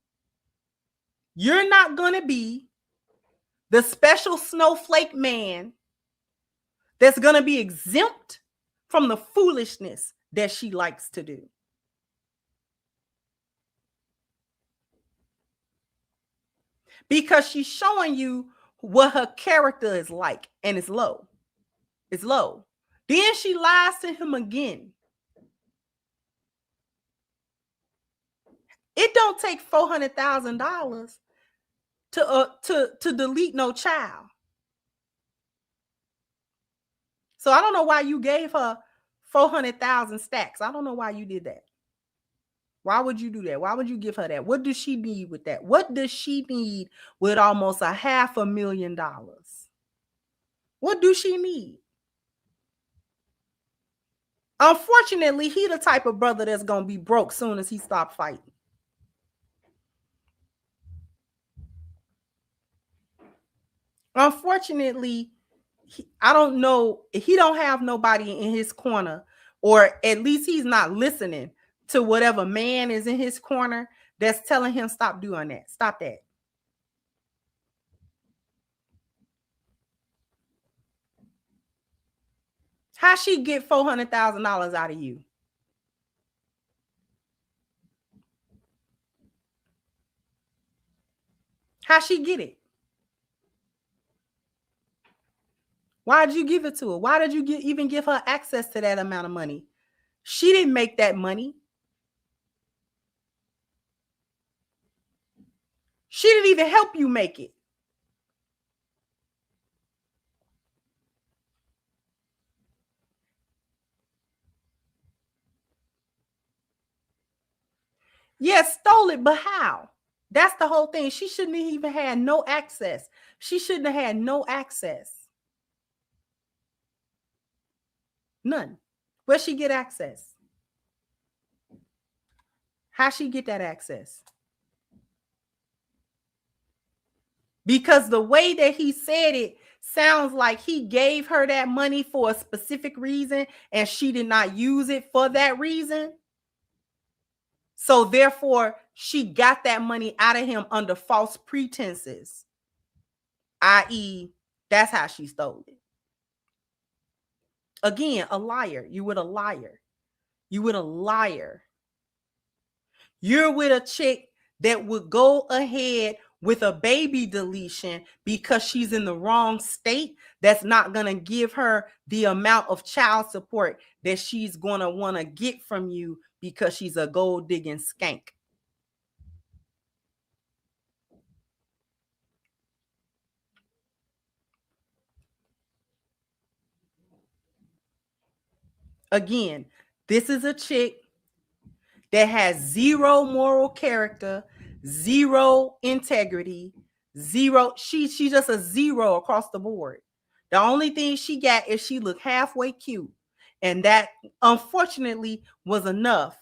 You're not going to be the special snowflake man that's going to be exempt from the foolishness that she likes to do. Because she's showing you what her character is like, and it's low. It's low. Then she lies to him again. It don't take $400,000 to delete no child. So I don't know why you gave her 400,000 stacks. I don't know why you did that. Why would you do that? Why would you give her that? What does she need with that? What does she need with almost $500,000? What do she need? Unfortunately, he the type of brother that's going to be broke soon as he stops fighting. Unfortunately, I don't know. He don't have nobody in his corner, or at least he's not listening to whatever man is in his corner that's telling him stop doing that. Stop that. How she get $400,000 out of you? How she get it? Why did you give it to her? Why did you even give her access to that amount of money? She didn't make that money. She didn't even help you make it. Yes, stole it, but how? That's the whole thing. She shouldn't have even had no access. She shouldn't have had no access. None. Where'd she get access? How she get that access? Because the way that he said it sounds like he gave her that money for a specific reason and she did not use it for that reason. So therefore, she got that money out of him under false pretenses, i.e., that's how she stole it. Again, a liar. You with a liar. You with a liar. You're with a chick that would go ahead with a baby deletion because she's in the wrong state. That's not going to give her the amount of child support that she's going to want to get from you because she's a gold digging skank. Again, this is a chick that has zero moral character, zero integrity, zero. She's just a zero across the board. The only thing she got is she looked halfway cute. And that, unfortunately, was enough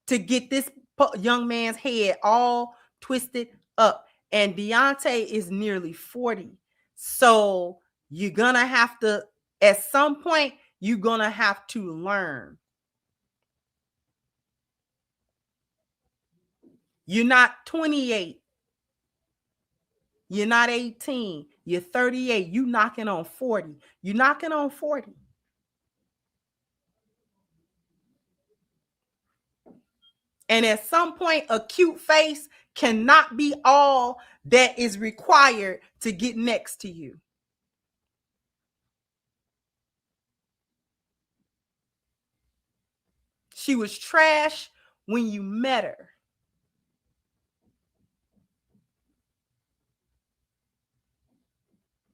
to get this young man's head all twisted up. And Deontay is nearly 40. So you're going to have to, at some point, you're going to have to learn. You're not 28 You're not 18. You're 38. You knocking on 40. You're knocking on 40. And at some point, a cute face cannot be all that is required to get next to you. She was trash when you met her.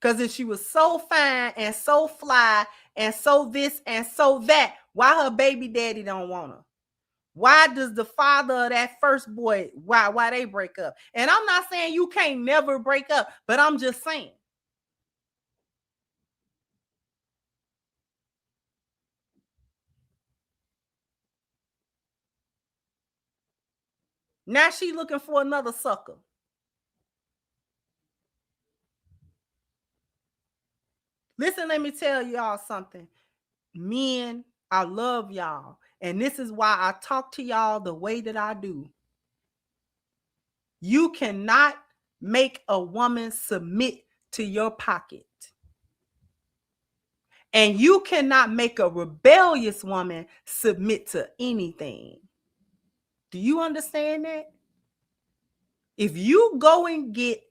Because if she was so fine and so fly and so this and so that, why her baby daddy don't want her? Why does the father of that first boy, why they break up? And I'm not saying you can't never break up, but I'm just saying. Now she looking for another sucker. Listen, let me tell y'all something. Men, I love y'all. And this is why I talk to y'all the way that I do. You cannot make a woman submit to your pocket. And you cannot make a rebellious woman submit to anything. Do you understand that? If you go and get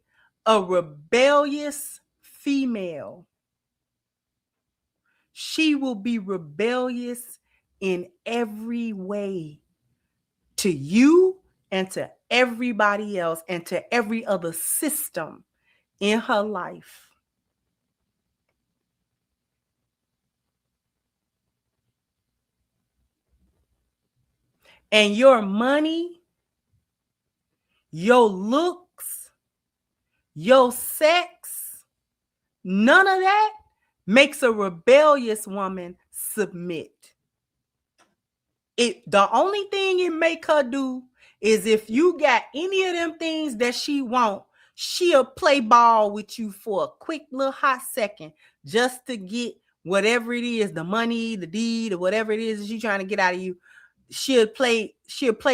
a rebellious female, she will be rebellious in every way to you and to everybody else and to every other system in her life. And your money, your looks, your sex, none of that makes a rebellious woman submit. The only thing it make her do is if you got any of them things that she want, she'll play ball with you for a quick little hot second just to get whatever it is, the money, the deed, or whatever it is she's trying to get out of you. She'll play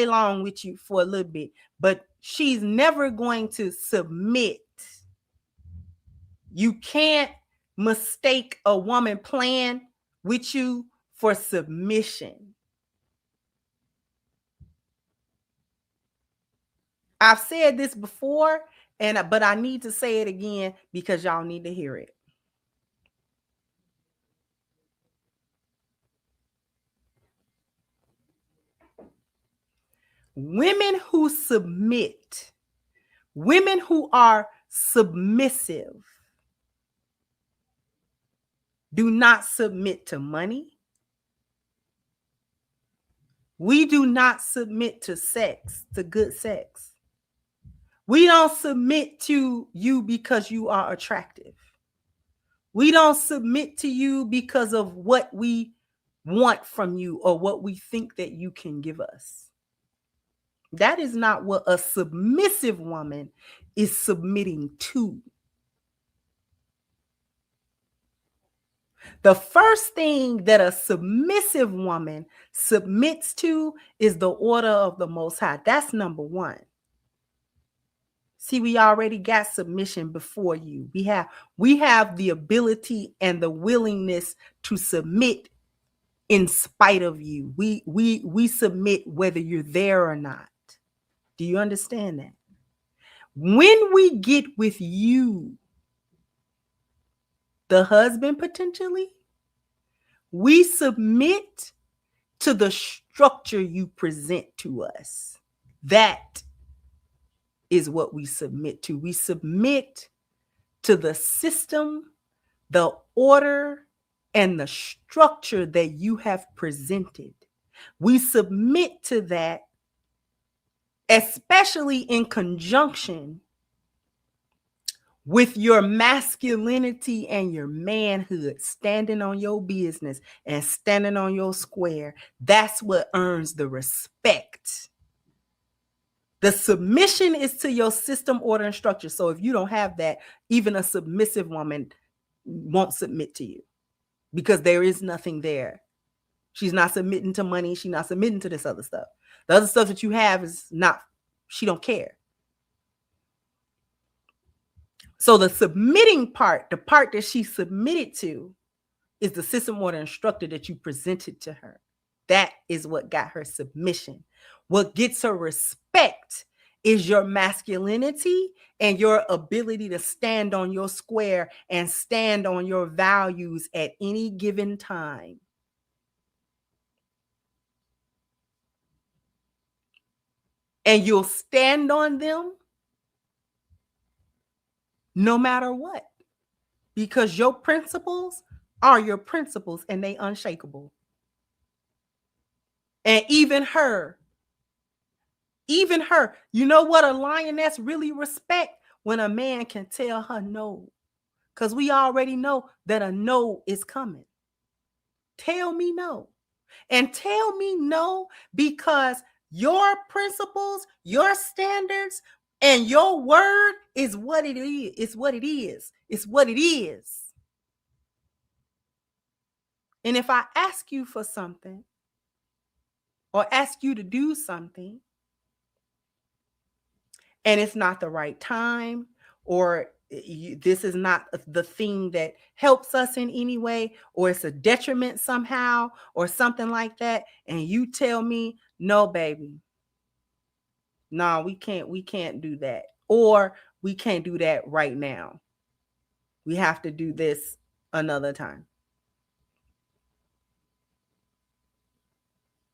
along with you for a little bit, but she's never going to submit. You can't mistake a woman playing with you for submission. I've said this before, but I need to say it again because y'all need to hear it. Women who submit, women who are submissive, do not submit to money. We do not submit to sex, to good sex. We don't submit to you because you are attractive. We don't submit to you because of what we want from you or what we think that you can give us. That is not what a submissive woman is submitting to. The first thing that a submissive woman submits to is the order of the Most High. That's number one. See, we already got submission before you. We have the ability and the willingness to submit in spite of you. We submit whether you're there or not. Do you understand that? When we get with you, the husband potentially, we submit to the structure you present to us. That is what we submit to. We submit to the system, the order, and the structure that you have presented. We submit to that, especially in conjunction with your masculinity and your manhood, standing on your business and standing on your square. That's what earns the respect. The submission is to your system, order, and structure. So if you don't have that, even a submissive woman won't submit to you because there is nothing there. She's not submitting to money. She's not submitting to this other stuff. The other stuff that you have is not, she don't care. So the submitting part, the part that she submitted to, is the system order instructor that you presented to her. That is what got her submission. What gets her respect is your masculinity and your ability to stand on your square and stand on your values at any given time. And you'll stand on them no matter what, because your principles are your principles and they unshakable. And even her, you know what a lioness really respect? When a man can tell her no, because we already know that a no is coming. Tell me no. And tell me no because your principles, your standards, and your word is what it is. It's what it is. It's what it is. And if I ask you for something or ask you to do something, and it's not the right time, or this is not the thing that helps us in any way, or it's a detriment somehow, or something like that, and you tell me, no, baby, no, we can't do that, or we can't do that right now. We have to do this another time.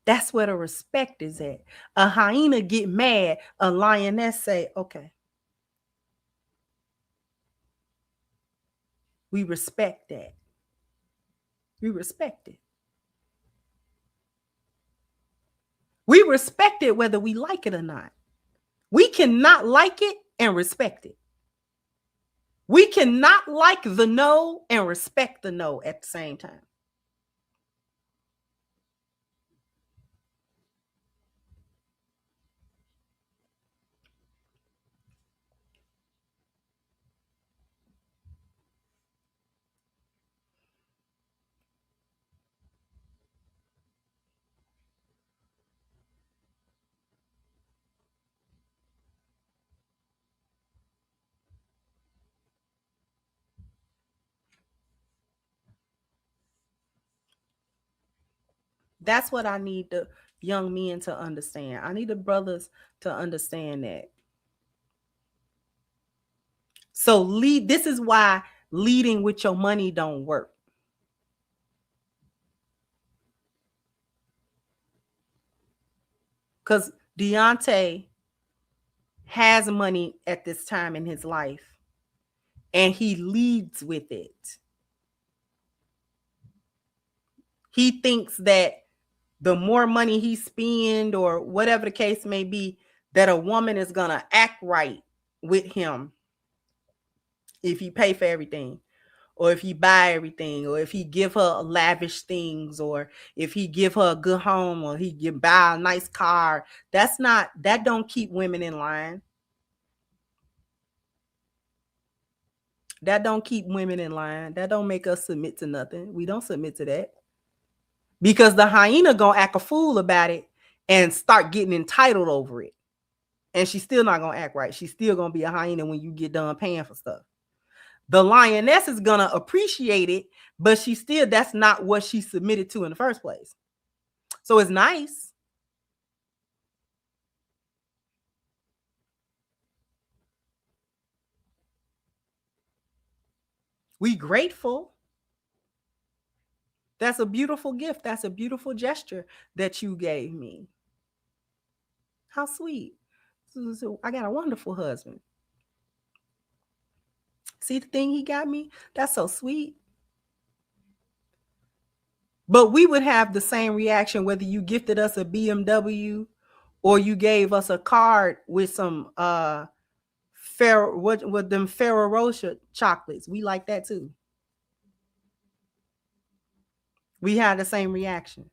That's where the respect is at. A hyena get mad, a lioness say, okay. We respect that. We respect it. We respect it whether we like it or not. We cannot like it and respect it. We cannot like the no and respect the no at the same time. That's what I need the young men to understand. I need the brothers to understand that. So this is why leading with your money don't work. Because Deontay has money at this time in his life, and he leads with it. He thinks that the more money he spends, or whatever the case may be, that a woman is going to act right with him if he pay for everything, or if he buy everything, or if he give her lavish things, or if he give her a good home, or he buy a nice car. That don't keep women in line. That don't keep women in line. That don't make us submit to nothing. We don't submit to that. Because the hyena gonna act a fool about it and start getting entitled over it. And she's still not gonna act right. She's still gonna be a hyena when you get done paying for stuff. The lioness is gonna appreciate it, but that's not what she submitted to in the first place. So it's nice. We grateful. That's a beautiful gift. That's a beautiful gesture that you gave me. How sweet. So I got a wonderful husband. See the thing he got me? That's so sweet. But we would have the same reaction whether you gifted us a BMW or you gave us a card with some with them Ferrero Rocher chocolates. We like that too. We had the same reaction.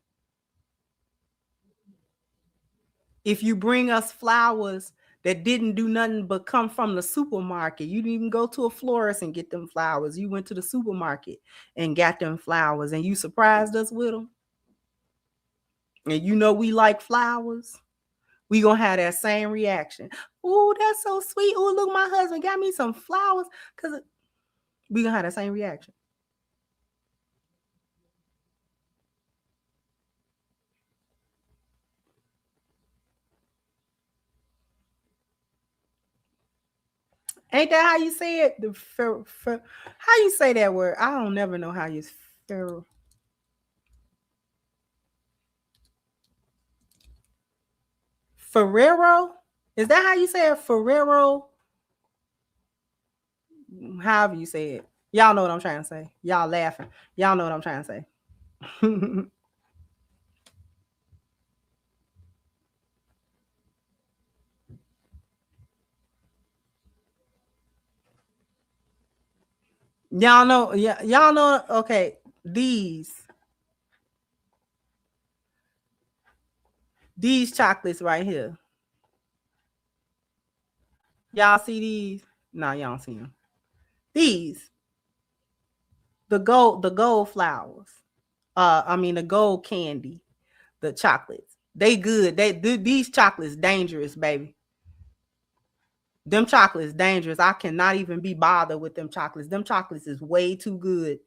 If you bring us flowers that didn't do nothing but come from the supermarket, you didn't even go to a florist and get them flowers. You went to the supermarket and got them flowers, and you surprised us with them. And you know we like flowers. We gonna have that same reaction. Oh, that's so sweet. Oh, look, my husband got me some flowers. Cause we gonna have that same reaction. Ain't that how you say it? How you say that word? I don't never know how you Ferrero? Is that how you say it? Ferrero? However you say it. Y'all know what I'm trying to say. Y'all laughing. Y'all know what I'm trying to say. Y'all know, yeah, y'all know. Okay, these chocolates right here. Y'all see these? No, y'all don't see them. These, the gold flowers. I mean the gold candy, the chocolates. They good. These chocolates dangerous, baby. Them chocolates dangerous. I cannot even be bothered with them chocolates. Them chocolates is way too good.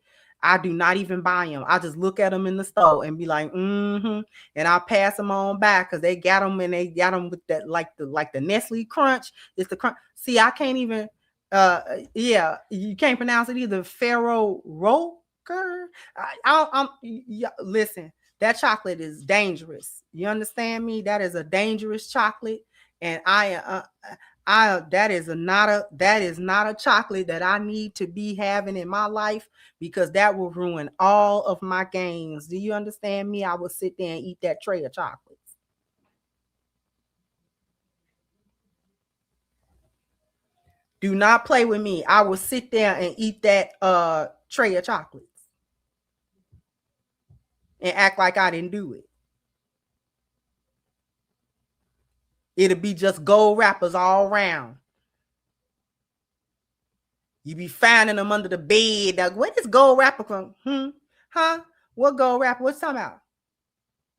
I do not even buy them. I just look at them in the store and be like, and I pass them on back because they got them and they got them with that like the Nestle Crunch. It's the crunch. See, I can't even. Yeah, you can't pronounce it either. Ferrero Rocher. Listen, that chocolate is dangerous. You understand me? That is a dangerous chocolate, and that is not a chocolate that I need to be having in my life because that will ruin all of my games. Do you understand me? I will sit there and eat that tray of chocolates. Do not play with me. I will sit there and eat that tray of chocolates and act like I didn't do it. It'll be just gold wrappers all around. You be finding them under the bed. Like, where this gold wrapper from? Huh? What gold wrapper? What's talking about?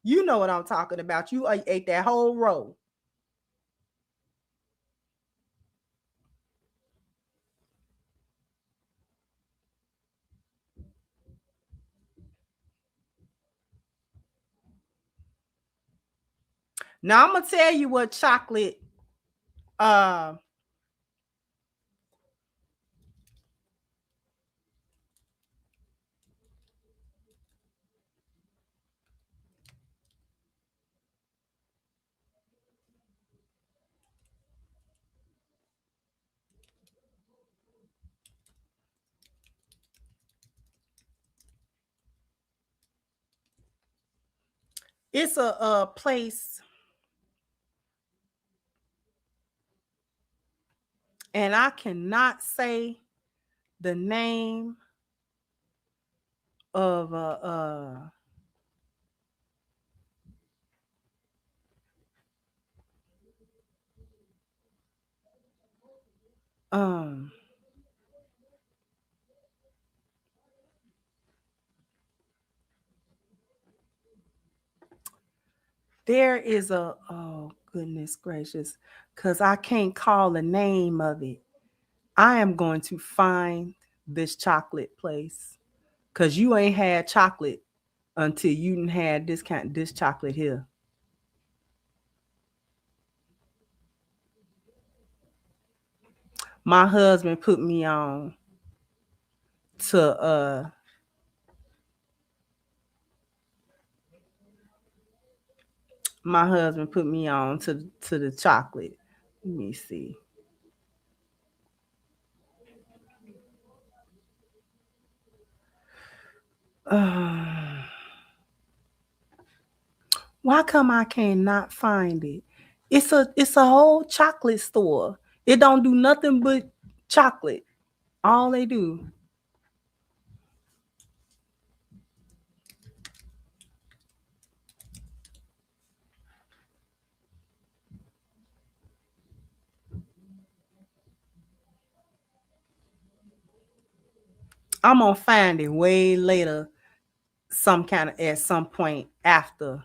You know what I'm talking about. You ate that whole roll. Now I'm gonna tell you what chocolate it's a place, and I cannot say the name of there is oh goodness gracious, because I can't call the name of it. I am going to find this chocolate place because you ain't had chocolate until you didn't had this chocolate here. My husband put me on to the chocolate. Let me see. Why come I cannot find it? It's a whole chocolate store. It don't do nothing but chocolate. All they do. I'm gonna find it way later, at some point after.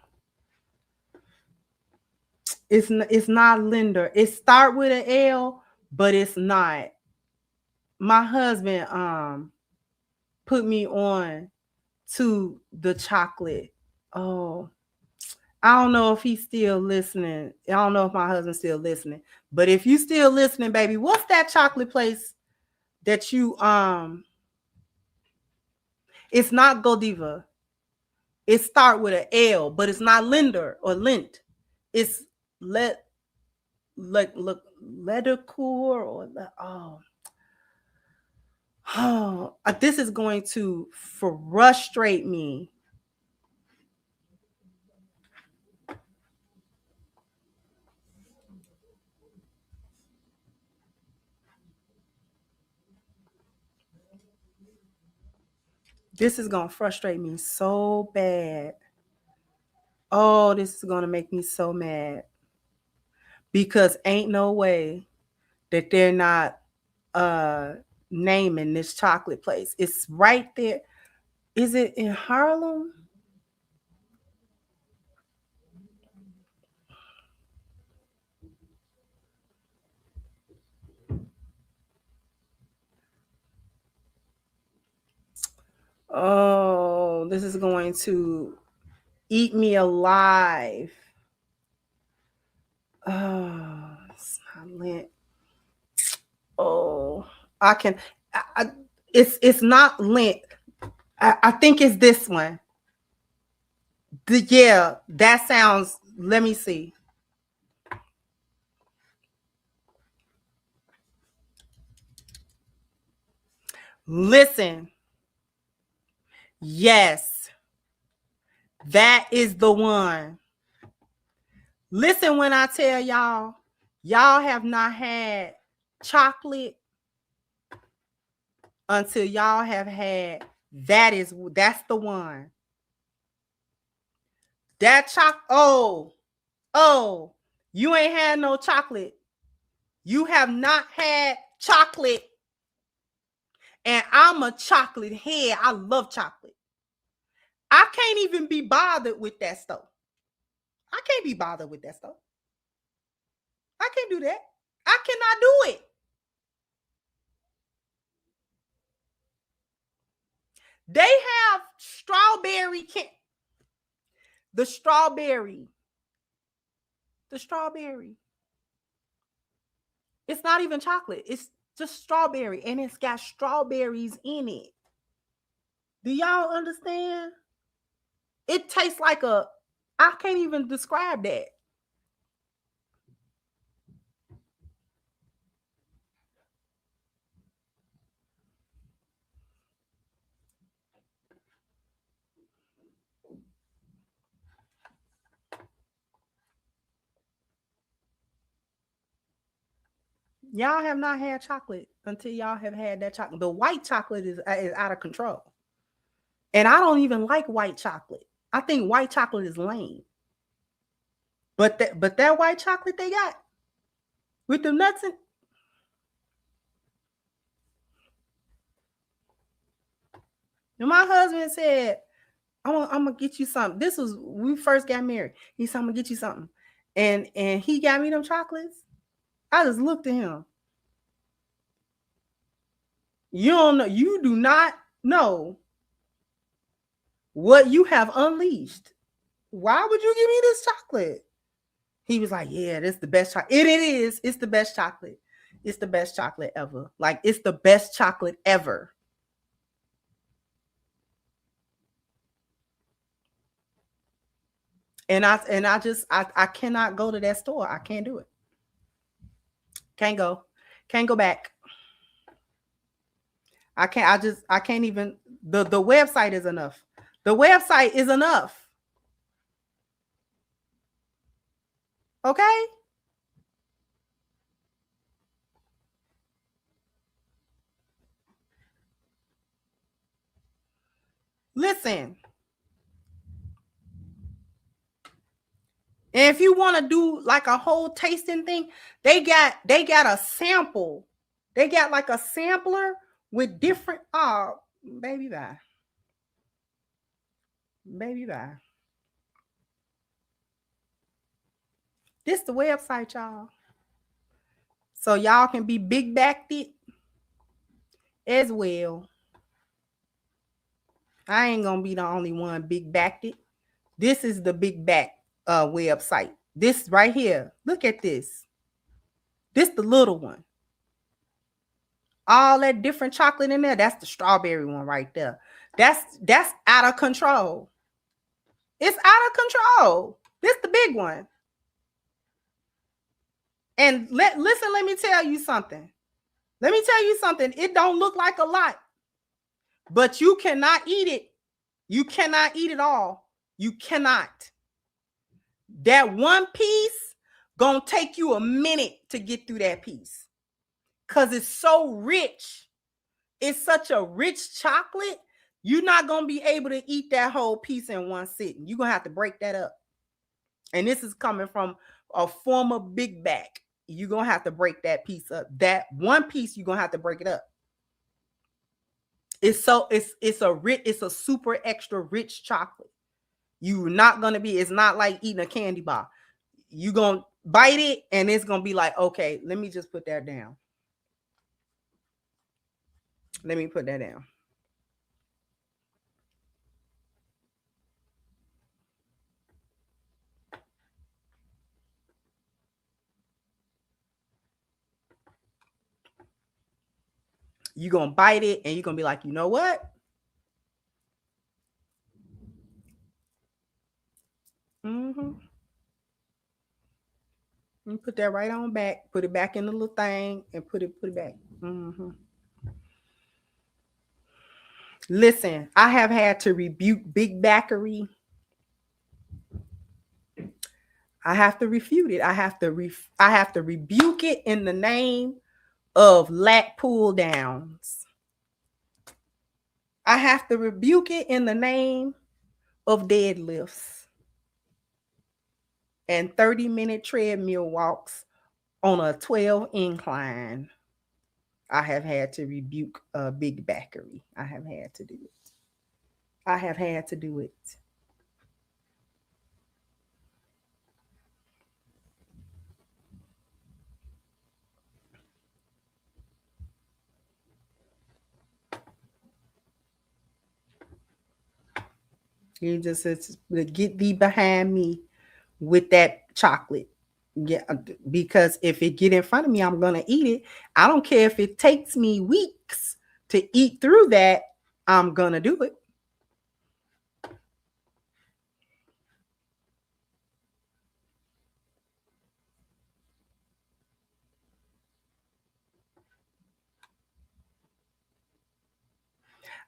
It's not Linder. It start with an L, but it's not. My husband put me on to the chocolate. Oh, I don't know if he's still listening. I don't know if my husband's still listening. But if you still listening, baby, what's that chocolate place that you it's not Godiva. It start with an L, but it's not Linder or Lint. It's look Leathercore or this is going to frustrate me. This is going to frustrate me so bad. Oh, this is going to make me so mad. Because ain't no way that they're not naming this chocolate place. It's right there. Is it in Harlem? Oh, this is going to eat me alive. Oh, it's not Lint. Oh, I can. It's not Lint. I think it's this one. Yeah, that sounds. Let me see. Listen. Yes, that is the one. Listen when I tell y'all, y'all have not had chocolate until y'all have had that's the one. That oh, you ain't had no chocolate. You have not had chocolate. And I'm a chocolate head. I love chocolate. I can't even be bothered with that stuff. I can't be bothered with that stuff. I can't do that. I cannot do it. They have strawberry the strawberry. It's not even chocolate. It's just strawberry, and it's got strawberries in it. Do y'all understand? It tastes like I can't even describe that. Y'all have not had chocolate until y'all have had that chocolate. The white chocolate is out of control. And I don't even like white chocolate. I think white chocolate is lame. But that white chocolate they got with the nuts in. And my husband said, I'm gonna get you something. This was when we first got married. He said, I'm gonna get you something. And he got me them chocolates. I just looked at him. You don't know, you do not know what you have unleashed. Why would you give me this chocolate? He was like, yeah, this is the best chocolate. It is. It's the best chocolate. It's the best chocolate ever. Like, it's the best chocolate ever. And I cannot go to that store. I can't do it. Can't go. Can't go back. I can't even. The website is enough. The website is enough. Okay? Listen. And if you want to do like a whole tasting thing, they got a sample. They got like a sampler with different baby bye. Baby bye. This the website, y'all. So y'all can be big backed it as well. I ain't gonna be the only one big backed it. This is the big back website. This right here. Look at this. This the little one. All that different chocolate in there. That's the strawberry one right there. That's out of control. It's out of control. This the big one. And listen, let me tell you something. It don't look like a lot, but you cannot eat it. You cannot eat it all. You cannot. That one piece gonna take you a minute to get through that piece because it's so rich. It's such a rich chocolate. You're not gonna be able to eat that whole piece in one sitting. You're gonna have to break that up. And this is coming from a former big back. You're gonna have to break that piece up. That one piece, you're gonna have to break it up. It's a super extra rich chocolate. You're not gonna be, it's not like eating a candy bar. You're gonna bite it and it's gonna be like, okay, let me just put that down. Let me put that down. You're going to bite it and you're going to be like, you know what? And put that right on back. Put it back in the little thing and put it back. Listen, I have had to rebuke big backery. I have to refute it. I have to rebuke it in the name of lat pull downs. I have to rebuke it in the name of deadlifts and 30-minute treadmill walks on a 12 incline. I have had to rebuke big backery. I have had to do it. I have had to do it. You just get thee behind me with that chocolate. Yeah, because if it get in front of me, I'm gonna eat it. I don't care if it takes me weeks to eat through that. I'm gonna do it.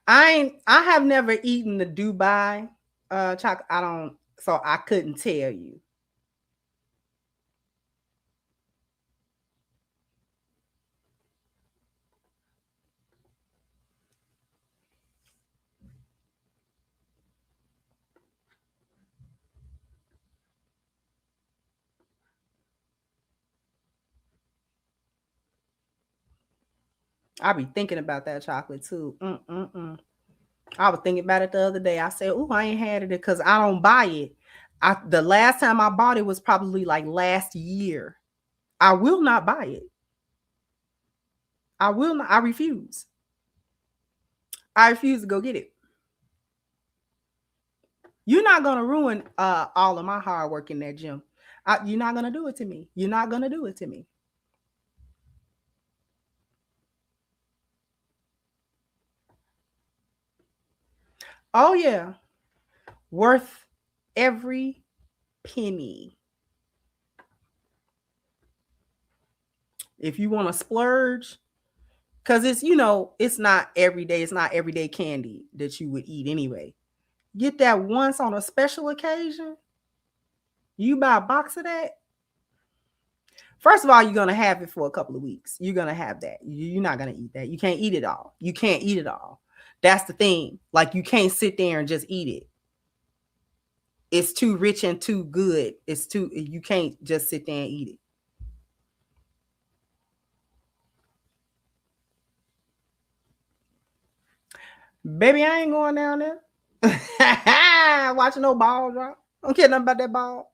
I have never eaten the Dubai chocolate. So I couldn't tell you. I be thinking about that chocolate too. I was thinking about it the other day. I said, "Oh, I ain't had it because I don't buy it." The last time I bought it was probably like last year. I will not buy it. I will not. I refuse. I refuse to go get it. You're not gonna ruin all of my hard work in that gym. You're not gonna do it to me. You're not gonna do it to me. Oh yeah, worth every penny. If you want to splurge, because it's not every day. It's not everyday candy that you would eat anyway. Get that once on a special occasion. You buy a box of that. First of all, you're going to have it for a couple of weeks. You're going to have that. You're not going to eat that. You can't eat it all. You can't eat it all. That's the thing. Like, you can't sit there and just eat it. It's too rich and too good. You can't just sit there and eat it. Baby, I ain't going down there. Watching no ball drop. I don't care nothing about that ball.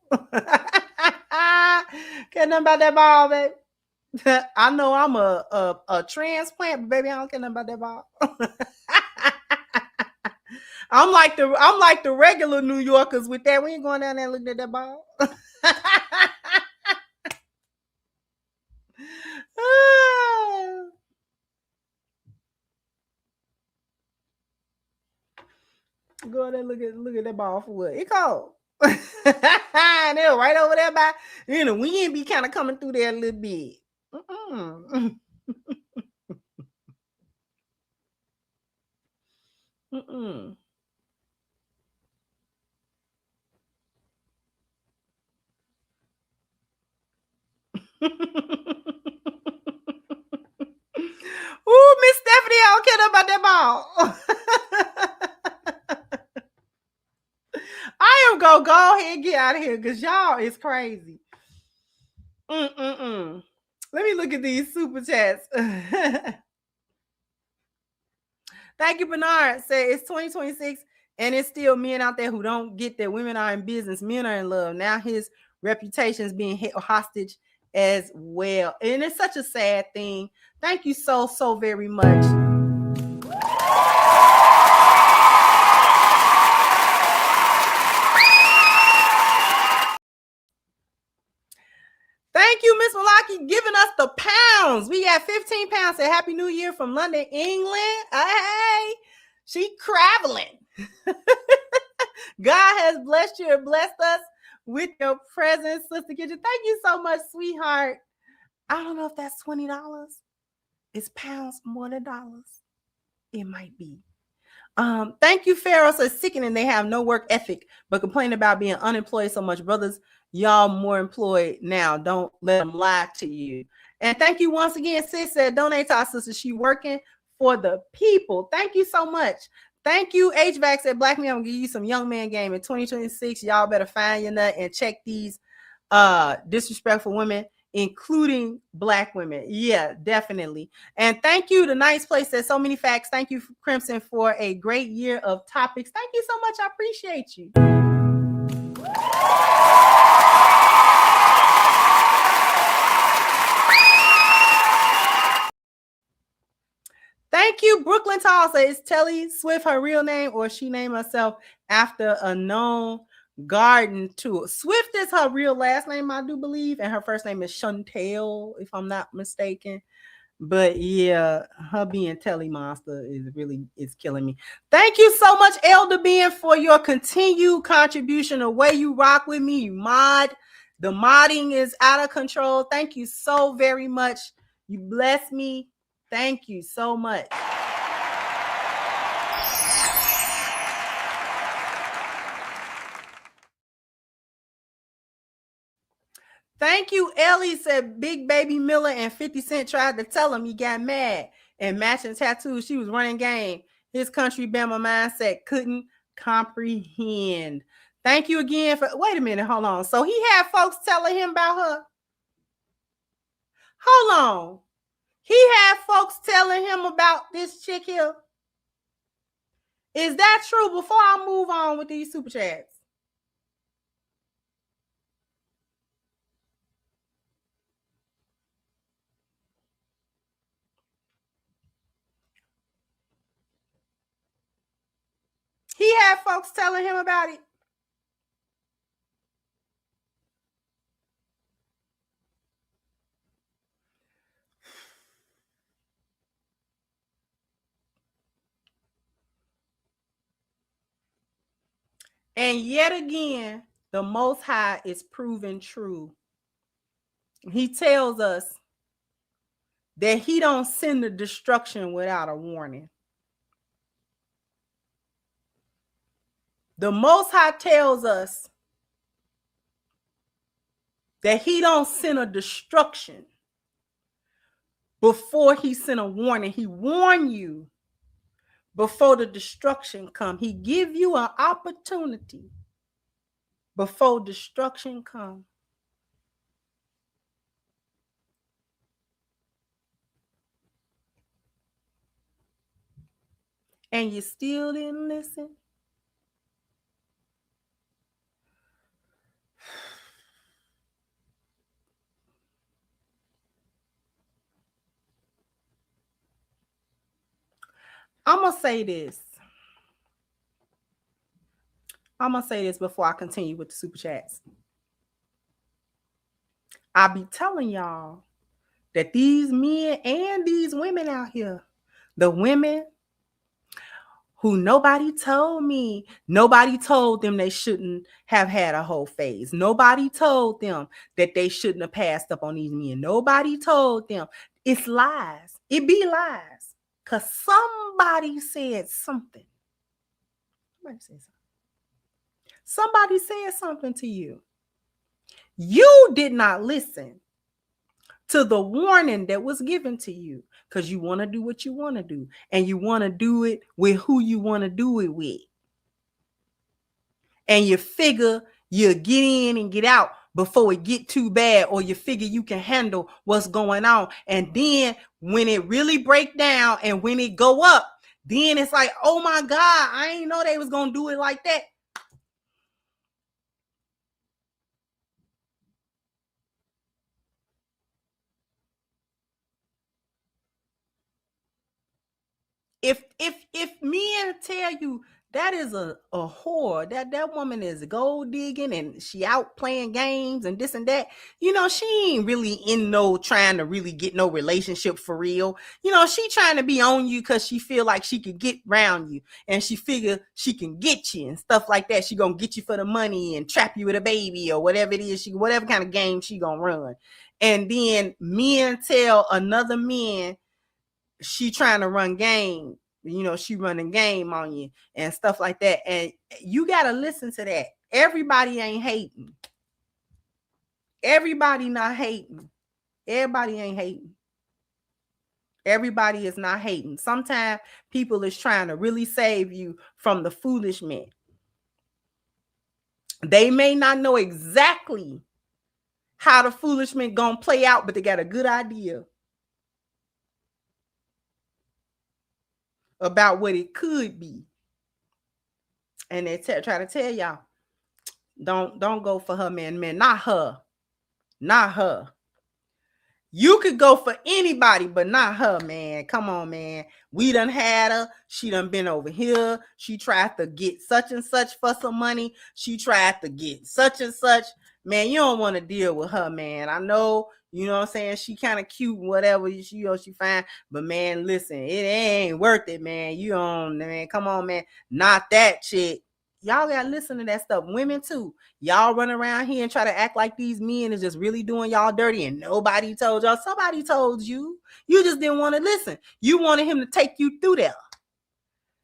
care nothing about that ball, baby. I know I'm a transplant, but baby, I don't care nothing about that ball. I'm like the regular New Yorkers with that. We ain't going down there looking at that ball. Go there, look at that ball for what? It cold. And they're right over there by, we ain't be kind of coming through there a little bit. Mm-mm. Mm-mm. Ooh, Miss Stephanie, I don't care about that ball. I am gonna go ahead and get out of here because y'all is crazy. Let me look at these super chats. Thank you, Bernard. Say it's 2026 and it's still men out there who don't get that women are in business, men are in love. Now his reputation is being hostage as well. And it's such a sad thing. Thank you so very much. Thank you, Miss Malaki, giving us the pounds. We got 15 pounds. Say Happy New Year from London, England. Hey, she traveling. God has blessed you and blessed us with your presence, Sister Kitchen. Thank you so much, sweetheart. I don't know if that's $20. It's pounds more than dollars. It might be. Thank you, Pharaoh. So sickening they have no work ethic, but complain about being unemployed so much. Brothers, y'all more employed now. Don't let them lie to you. And thank you once again, sis said donate to our sister. She working for the people. Thank you so much. Thank you, HVAC said Black Man. I'm gonna give you some young man game in 2026. Y'all better find your nut and check these disrespectful women, including Black women. Yeah, definitely. And thank you, the Nice Place says so many facts. Thank you, Crimson, for a great year of topics. Thank you so much. I appreciate you. Thank you, Brooklyn Tall says Telly Swift her real name, or she named herself after a known garden tool. Swift is her real last name, I do believe, and her first name is Chantel, if I'm not mistaken. But yeah, her being Telly Monster is killing me. Thank you so much, Elder Ben, for your continued contribution. The way you rock with me, you mod. The modding is out of control. Thank you so very much. You bless me. Thank you so much. Thank you, Ellie said Big Baby Miller and 50 Cent tried to tell him he got mad and matching tattoos. She was running game. His country Bama mindset couldn't comprehend. Thank you again for, wait a minute, hold on. So he had folks telling him about her. Hold on. He had folks telling him about this chick here. Is that true? Before I move on with these super chats. He had folks telling him about it. And yet again, the Most High is proven true. He tells us that he don't send the destruction without a warning. The Most High tells us that he don't send a destruction before he sent a warning. He warned you before the destruction come. He give you an opportunity before destruction come. And you still didn't listen? I'm gonna say this. I'm gonna say this before I continue with the super chats. I be telling y'all that these men and these women out here, the women who nobody told them they shouldn't have had a whole phase. Nobody told them that they shouldn't have passed up on these men. Nobody told them. It's lies. It be lies. Because somebody said something. Somebody said something to you. You did not listen to the warning that was given to you because you want to do what you want to do and you want to do it with who you want to do it with. And you figure you'll get in and get out before it get too bad, or you figure you can handle what's going on. And then when it really break down and when it go up, then it's like, oh my God, I ain't know they was going to do it like that. If men tell you that is a whore, that woman is gold digging and she out playing games and this and that, you know, she ain't really in no trying to really get no relationship for real. You know, she trying to be on you because she feel like she could get around you and she figure she can get you and stuff like that. She gonna get you for the money and trap you with a baby or whatever it is, whatever kind of game she gonna run. And then men tell another man she trying to run game, you know, she running game on you and stuff like that. And you got to listen to that. Everybody ain't hating. Everybody not hating. Everybody ain't hating. Everybody is not hating. Sometimes people is trying to really save you from the foolish men. They may not know exactly how the foolish men gonna play out, but they got a good idea about what it could be. And they try to tell y'all, don't go for her, man. Not her. You could go for anybody, but not her, man. Come on, man. We done had her. She done been over here. She tried to get such and such for some money. She tried to get such and such. Man, you don't want to deal with her, man. I know, you know what I'm saying? She kind of cute, whatever, she fine. But, man, listen, it ain't worth it, man. You don't, man. Come on, man. Not that chick. Y'all got to listen to that stuff. Women, too. Y'all run around here and try to act like these men is just really doing y'all dirty and nobody told y'all. Somebody told you. You just didn't want to listen. You wanted him to take you through there.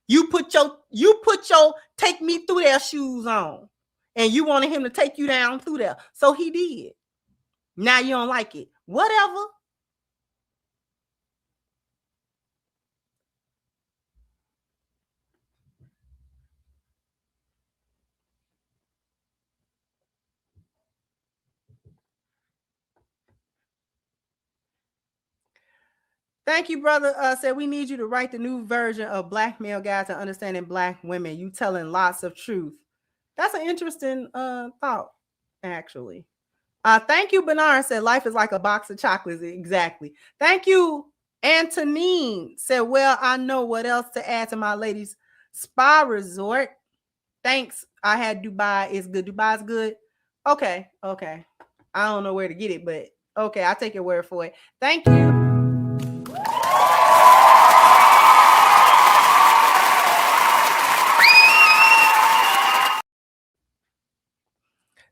You put your take me through there shoes on. And you wanted him to take you down through there. So he did. Now you don't like it. Whatever. Thank you, brother. Said we need you to write the new version of Black Male Guide to Understanding Black Women. You telling lots of truth. That's an interesting thought, actually. Thank you, Bernard. Said life is like a box of chocolates. Exactly. Thank you, Antonine. Said, well, I know what else to add to my ladies' spa resort. Thanks. I had Dubai. It's good. Dubai's good. Okay. I don't know where to get it, but okay, I'll take your word for it. Thank you.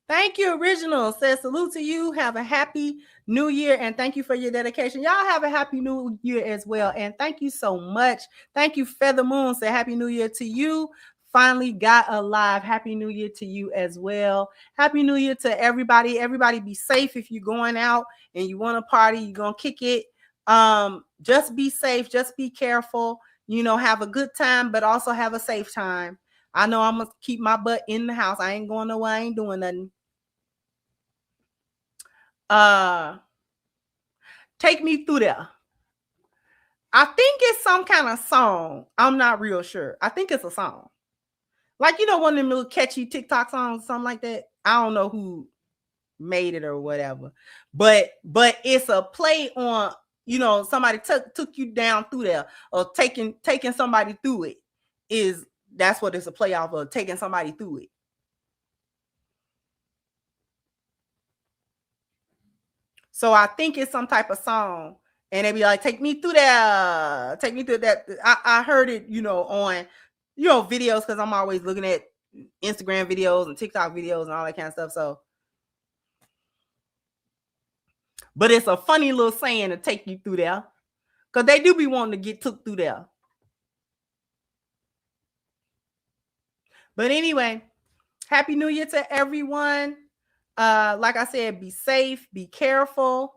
Thank you, Original. Says salute to you. Have a happy new year and thank you for your dedication. Y'all have a happy new year as well. And thank you so much. Thank you, Feather Moon. Say happy new year to you. Finally got alive. Happy new year to you as well. Happy new year to everybody. Everybody be safe if you're going out and you want to party, you're going to kick it. Just be safe. Just be careful. You know, have a good time, but also have a safe time. I know I'm going to keep my butt in the house. I ain't going nowhere. I ain't doing nothing. Take me through there. I think it's some kind of song. I'm not real sure. I think it's a song. Like, you know, one of them little catchy TikTok songs, something like that. I don't know who made it or whatever. But it's a play on you know, somebody took you down through there, or taking somebody through it, that's what it's a play off of, taking somebody through it. So I think it's some type of song, and they be like, take me through that, take me through that. I heard it, you know, on, you know, videos, because I'm always looking at Instagram videos and TikTok videos and all that kind of stuff. So, but it's a funny little saying to take you through there, because they do be wanting to get took through there. But anyway, Happy New Year to everyone. Like I said, be safe, be careful.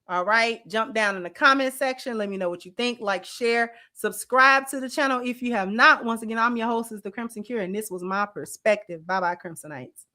All right. Jump down in the comment section. Let me know what you think. Like, share, subscribe to the channel if you have not. Once again, I'm your hostess, The Crimson Cure, and this was my perspective. Bye-bye, Crimsonites.